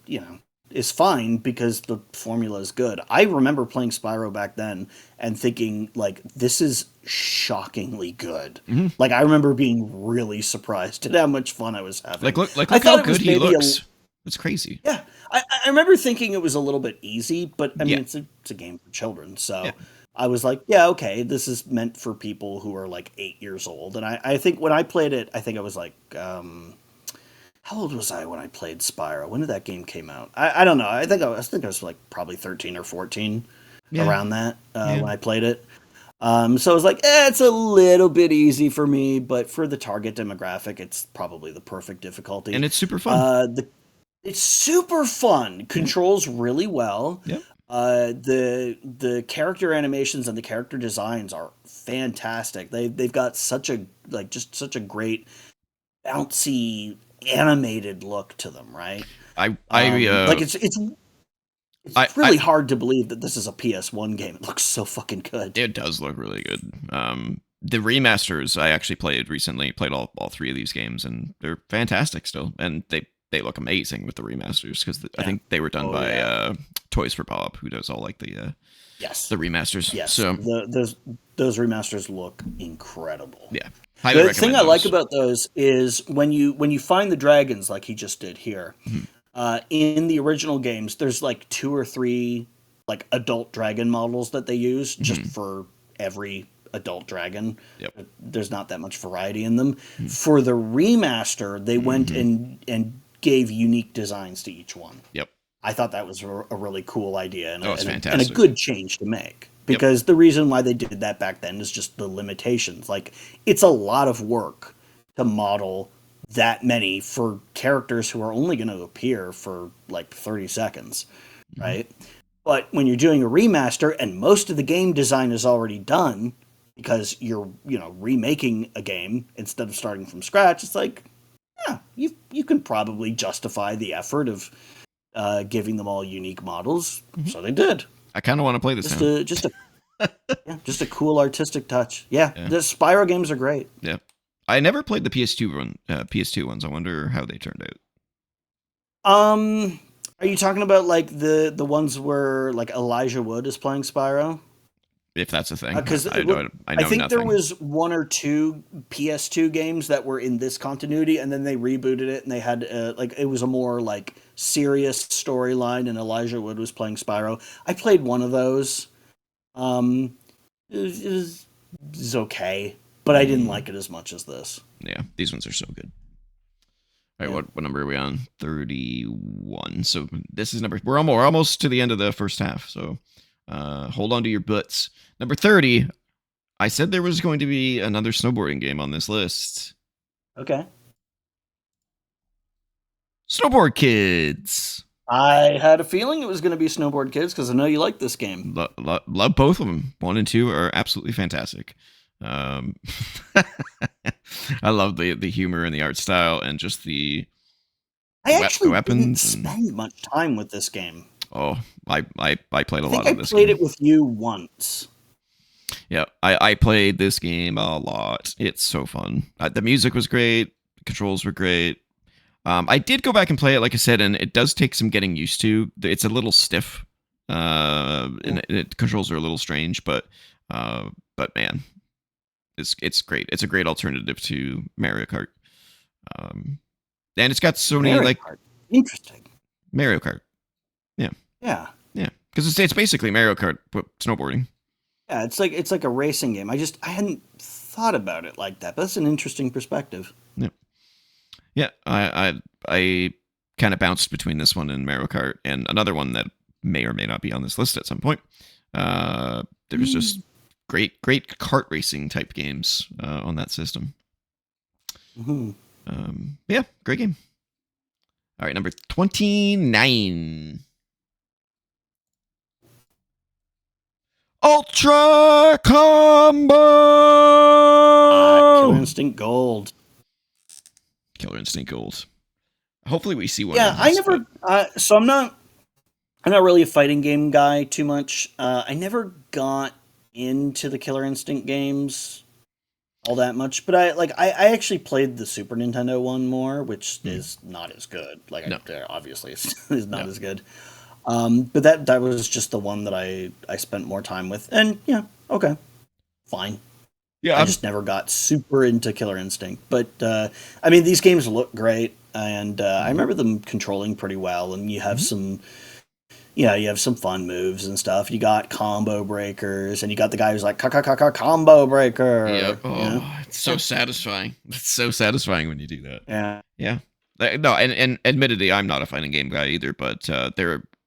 is fine because the formula is good. I remember playing Spyro back then and thinking, like, this is shockingly good. Mm-hmm. Like, I remember being really surprised at how much fun I was having. Look how good he looks. It's crazy. Yeah. I remember thinking it was a little bit easy, but I mean, it's a game for children. So I was like, yeah, okay, this is meant for people who are like 8 years old. And I think when I played it, I think I was like, how old was I when I played Spyro? When did that game came out? I don't know. I think I was like probably 13 or 14 around that when I played it. So I was like, it's a little bit easy for me, but for the target demographic, it's probably the perfect difficulty. And it's super fun. It's super fun. Controls really well. Yep. The character animations and the character designs are fantastic. They've got such a great bouncy animated look to them, right? Like it's It's really hard to believe that this is a PS1 game. It looks so fucking good. It does look really good. The remasters I actually played recently, played all three of these games, and they're fantastic still. And they look amazing with the remasters because I think they were done by Toys for Bob, who does all like the remasters. Yes, so those remasters look incredible. Yeah, the thing I like about those is when you find the dragons like he just did here. In the original games, there's like 2 or 3 like adult dragon models that they use just for every adult dragon. Yep. There's not that much variety in them. For the remaster, they went and gave unique designs to each one. Yep. I thought that was a really cool idea and fantastic. A good change to make. Because the reason why they did that back then is just the limitations. Like, it's a lot of work to model that many for characters who are only going to appear for like 30 seconds, right? But when you're doing a remaster and most of the game design is already done because you're, remaking a game instead of starting from scratch, it's like, yeah, you can probably justify the effort of giving them all unique models. So they did. I kind of want to play this now. Just a cool artistic touch. Yeah, the Spyro games are great. Yeah. I never played the PS2 ones. I wonder how they turned out. Are you talking about like the ones where like Elijah Wood is playing Spyro? If that's a thing, because I know I think nothing. There was 1 or 2 PS2 games that were in this continuity, and then they rebooted it, and they had it was a more like serious storyline, and Elijah Wood was playing Spyro. I played one of those. It was okay, but I didn't like it as much as this. Yeah, these ones are so good. All right, what number are we on? 31. So this is number. We're almost to the end of the first half. So hold on to your butts. Number 30. I said there was going to be another snowboarding game on this list. Okay. Snowboard Kids. I had a feeling it was going to be Snowboard Kids because I know you like this game. Love both of them. 1 and 2 are absolutely fantastic. I love the humor and the art style and just the actually didn't weapons. Spend much time with this game. Oh, I played a lot of this game. I played it with you once. Yeah, I played this game a lot. It's so fun. The music was great. The controls were great. I did go back and play it, like I said, and it does take some getting used to. It's a little stiff. And controls are a little strange, but man, it's great. It's a great alternative to Mario Kart. And it's got so many Mario Kart. Interesting. Mario Kart. Yeah. Because it's basically Mario Kart but snowboarding. Yeah, it's like a racing game. I hadn't thought about it like that, but that's an interesting perspective. Yeah, I kind of bounced between this one and Mario Kart and another one that may or may not be on this list at some point. There was just great kart racing type games on that system. Yeah, great game. All right, number 29. Ultra Combo! Killer Instinct Gold. Killer Instinct Gold. Hopefully we see one. Yeah, I never. So I'm not really a fighting game guy too much. I never got into the Killer Instinct games all that much, but I actually played the Super Nintendo one more, which is not as good. Obviously it's not as good. But that was just the one that I spent more time with, and yeah, okay, fine. Yeah, I just never got super into Killer Instinct, but I mean, these games look great, and I remember them controlling pretty well, and you have some, you have some fun moves and stuff. You got combo breakers, and you got the guy who's like combo breaker. Yep. Oh, it's so satisfying. It's so satisfying when you do that. Yeah. Yeah. No, and admittedly, I'm not a fighting game guy either, but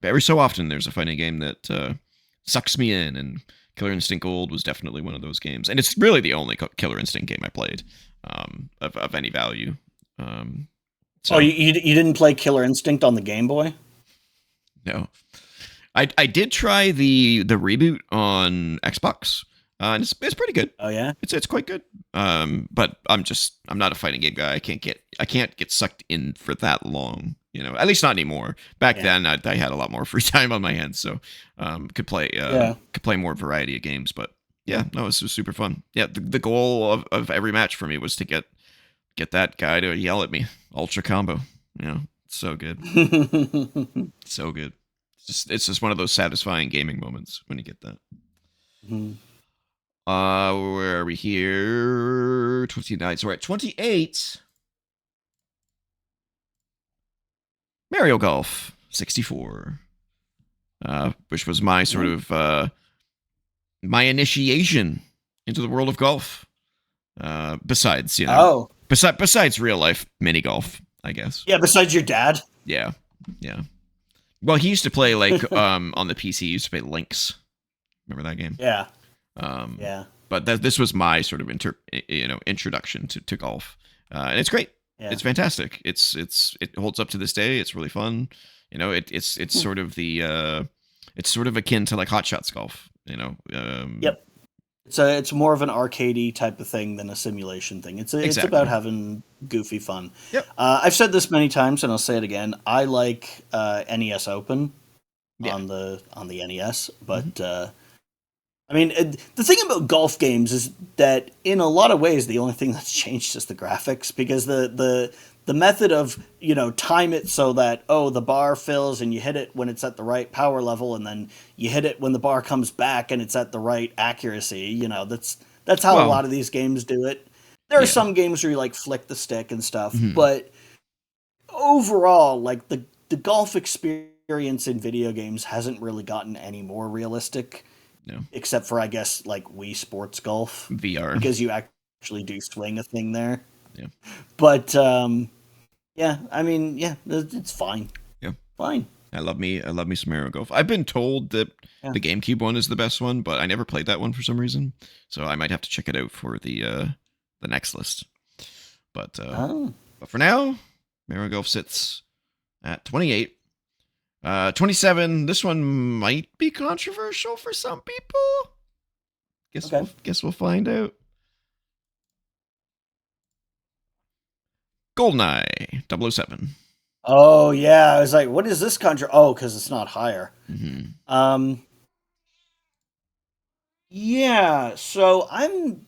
every so often there's a fighting game that sucks me in, and Killer Instinct Gold was definitely one of those games, and it's really the only Killer Instinct game I played of any value. So you didn't play Killer Instinct on the Game Boy? No, I did try the reboot on Xbox, and it's pretty good. Oh yeah, it's quite good. But I'm not a fighting game guy. I can't get sucked in for that long. At least not anymore. Back Yeah. then, I had a lot more free time on my hands, so could play more variety of games. But yeah, no, this was super fun. Yeah, the goal of every match for me was to get that guy to yell at me. Ultra combo. So good. So good. It's just one of those satisfying gaming moments when you get that. Mhm. Where are we here? 29. So we're at 28. Mario Golf 64. Which was my sort of my initiation into the world of golf. Besides, Oh, besides real life mini golf, I guess. yeah. Besides your dad. Yeah. Yeah. Well, he used to play like on the PC. He used to play Lynx. Remember that game? Yeah. Um, Yeah. but this was my sort of introduction to golf, and it's great. Yeah. It's fantastic. It holds up to this day. It's really fun. It's sort of it's sort of akin to like Hot Shots golf. Yep. It's more of an arcadey type of thing than a simulation thing. It's Exactly. about having goofy fun. Yep. I've said this many times, and I'll say it again. I like NES Open Yeah. on the NES, but I mean, the thing about golf games is that in a lot of ways, the only thing that's changed is the graphics, because the method of time it so that the bar fills and you hit it when it's at the right power level, and then you hit it when the bar comes back and it's at the right accuracy. That's how a lot of these games do it. There are some games where you like flick the stick and stuff, but overall, like the golf experience in video games hasn't really gotten any more realistic. No. Except for, I guess, like Wii Sports Golf VR, because you actually do swing a thing there. Yeah. But yeah, I mean, yeah, it's fine. Yeah. Fine. I love me some Mario Golf. I've been told that the GameCube one is the best one, but I never played that one for some reason. So I might have to check it out for the next list. But for now, Mario Golf sits at 28. 27. This one might be controversial for some people. Guess we'll find out. GoldenEye 007. Oh yeah, I was like, what is this country? Oh, because it's not higher. Mm-hmm. Yeah. So I'm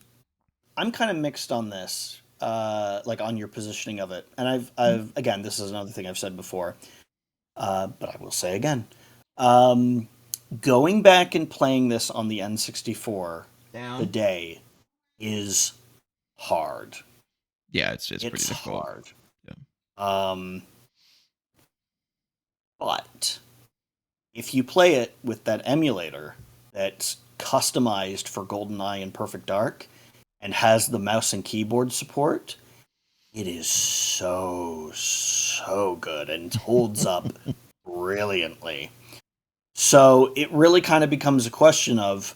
kind of mixed on this. Like on your positioning of it, and I've again, this is another thing I've said before. But I will say again, going back and playing this on the N64 today is hard. Yeah, it's pretty difficult. Hard. Yeah. But if you play it with that emulator that's customized for GoldenEye and Perfect Dark and has the mouse and keyboard support, it is so good and holds up brilliantly. So it really kind of becomes a question of,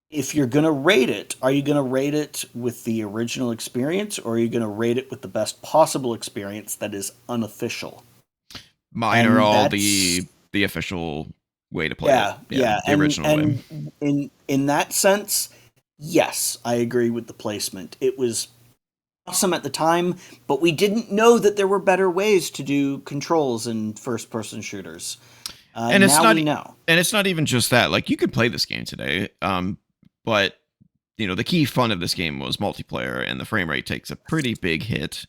if you're going to rate it, are you going to rate it with the original experience, or are you going to rate it with the best possible experience that is unofficial? Mine are all the official way to play it. Yeah. The original way. In that sense, yes, I agree with the placement. It was awesome at the time, but we didn't know that there were better ways to do controls in first-person shooters. And it's now we know. And it's not even just that. Like, you could play this game today, but the key fun of this game was multiplayer, and the frame rate takes a pretty big hit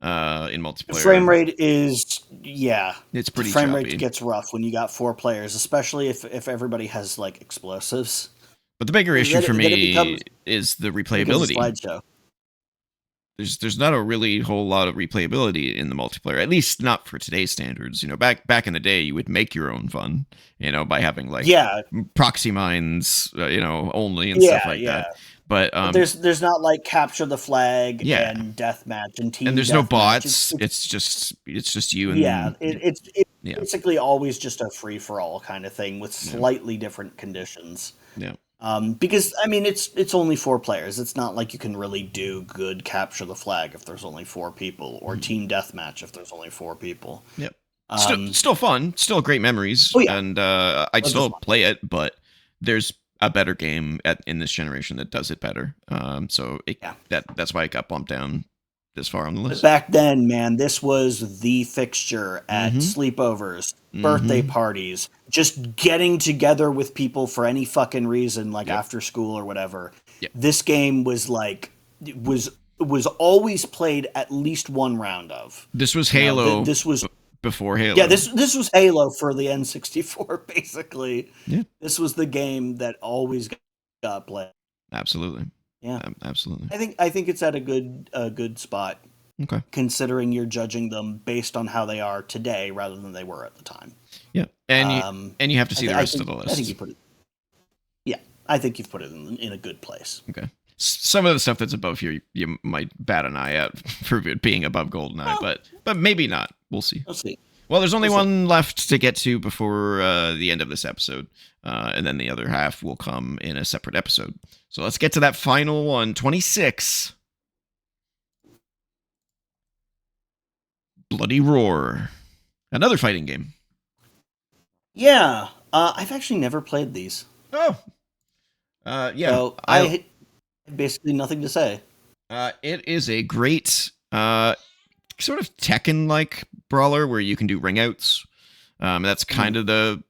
in multiplayer. The frame rate is it's pretty. The frame choppy. rate gets rough when you got 4 players, especially if everybody has like explosives. But the bigger issue for me is the replayability. Slideshow. There's not a really whole lot of replayability in the multiplayer, at least not for today's standards. Back in the day, you would make your own fun, by having like proxy mines, only and stuff like that. But there's not like capture the flag and deathmatch and team. And there's no bots. It's just you and it's basically always just a free for all kind of thing with slightly different conditions. Yeah. Because I mean, it's only 4 players. It's not like you can really do good capture the flag if there's only 4 people, or team deathmatch if there's only 4 people. Yep. Still fun, still great memories, and I'd still play it. But there's a better game in this generation that does it better. So that's why it got bumped down this far on the But list. back then, man, this was the fixture at Mhm. sleepovers, birthday parties, just getting together with people for any fucking reason, like Yep. after school or whatever. Yep. This game was like was always played at least one round of. This was You know, Halo. this was Before Halo. Yeah, this was Halo for the N64 basically. Yeah. This was the game that always got played. Absolutely. Yeah. Absolutely. I think it's at a good spot. Okay. Considering you're judging them based on how they are today rather than they were at the time. Yeah. And you have to see the rest of the list. I think you put it. Yeah, I think you've put it in a good place. Okay. Some of the stuff that's above here, you might bat an eye at for it being above GoldenEye, but maybe not. We'll see. We'll see. Well, there's only one left to get to before the end of this episode, and then the other half will come in a separate episode. So let's get to that final one, 26. Bloody Roar. Another fighting game. Yeah, I've actually never played these. Oh. Yeah. So I have basically nothing to say. It is a great sort of Tekken-like brawler where you can do ring outs. That's kind of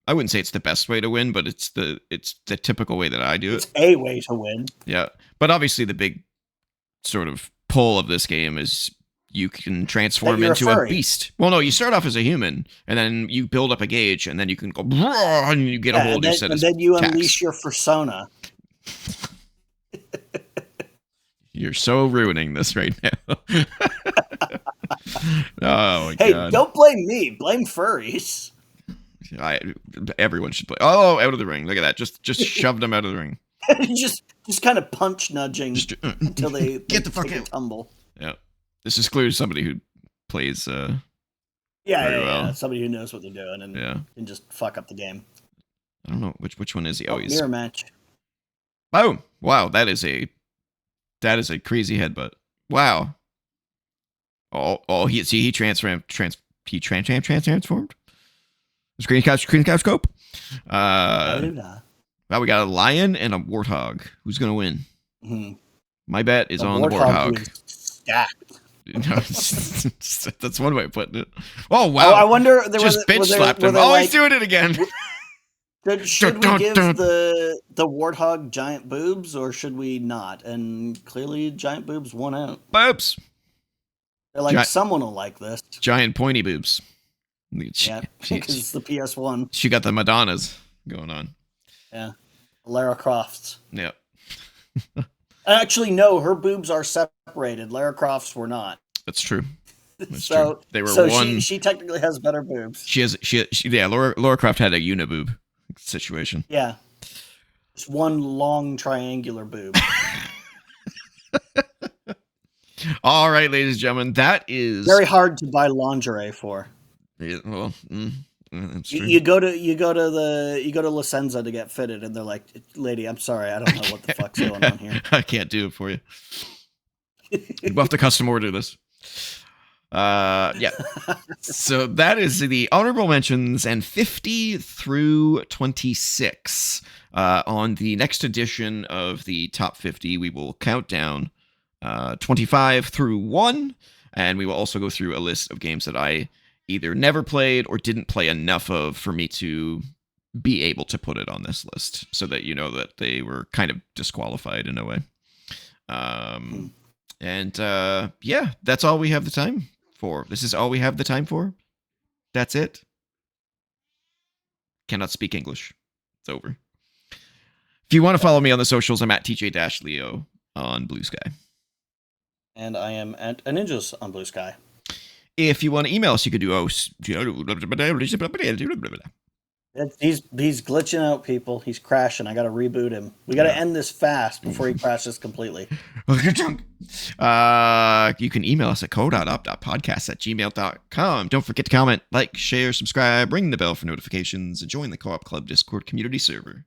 I wouldn't say it's the best way to win, but it's the typical way that I do it. It's a way to win. Yeah. But obviously the big sort of pull of this game is you can transform into a beast. Well, no, you start off as a human, and then you build up a gauge, and then you can go, and you get a whole new set of attacks. And then you unleash your persona. You're so ruining this right now. Oh, my God. Hey, don't blame me. Blame furries. Everyone should play. Oh, out of the ring. Look at that. Just shoved them out of the ring. just kind of punch nudging until they get the fuck out. Tumble. Yeah. This is clearly somebody who plays very well. Somebody who knows what they're doing and can just fuck up the game. I don't know which one is he. Oh, mirror match. Boom! Wow, that is a crazy headbutt. Wow. He transformed. Screen couch scope. Wow, we got a lion and a warthog. Who's gonna win? Mm-hmm. My bet is on the warthog. Stacked. That's one way of putting it. Oh wow! I wonder. Just bitch slapped him. Oh, he's doing it again. Should we give the warthog giant boobs or should we not? And clearly, giant boobs won out. Boobs. They're like, someone will like this. Giant pointy boobs. Yeah, because it's the PS1. She got the Madonnas going on. Yeah, Lara Croft's. Yep. Actually, no, her boobs are separated. Lara Croft's were not. That's true. That's true. They were one. She technically has better boobs. Laura Croft had a uniboob situation. Yeah. Just one long triangular boob. All right, ladies and gentlemen, that is very hard to buy lingerie for. Yeah, well, that's true. You go to La Senza to get fitted, and they're like, "Lady, I'm sorry, I don't know what the fuck's going on here. I can't do it for you. We'll have to custom order this." Yeah. So that is the honorable mentions and 50 through 26. On the next edition of the top 50, we will count down 25 through 1, and we will also go through a list of games that I either never played or didn't play enough of for me to be able to put it on this list, so that you know that they were kind of disqualified in a way. And yeah, that's all we have the time for. This is all we have the time for. That's it. Cannot speak English. It's over. If you want to follow me on the socials, I'm at TJ-Leo on BlueSky. And I am at Ninjas on BlueSky. If you want to email us, you could do He's glitching out, people. He's crashing. I got to reboot him. We got to end this fast before he crashes completely. You can email us at co.op.podcast@gmail.com. Don't forget to comment, like, share, subscribe, ring the bell for notifications, and join the Co-op Club Discord community server.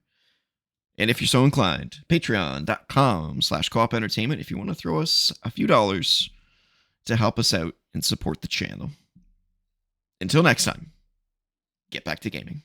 And if you're so inclined, patreon.com/co-op entertainment if you want to throw us a few dollars to help us out and support the channel. Until next time, get back to gaming.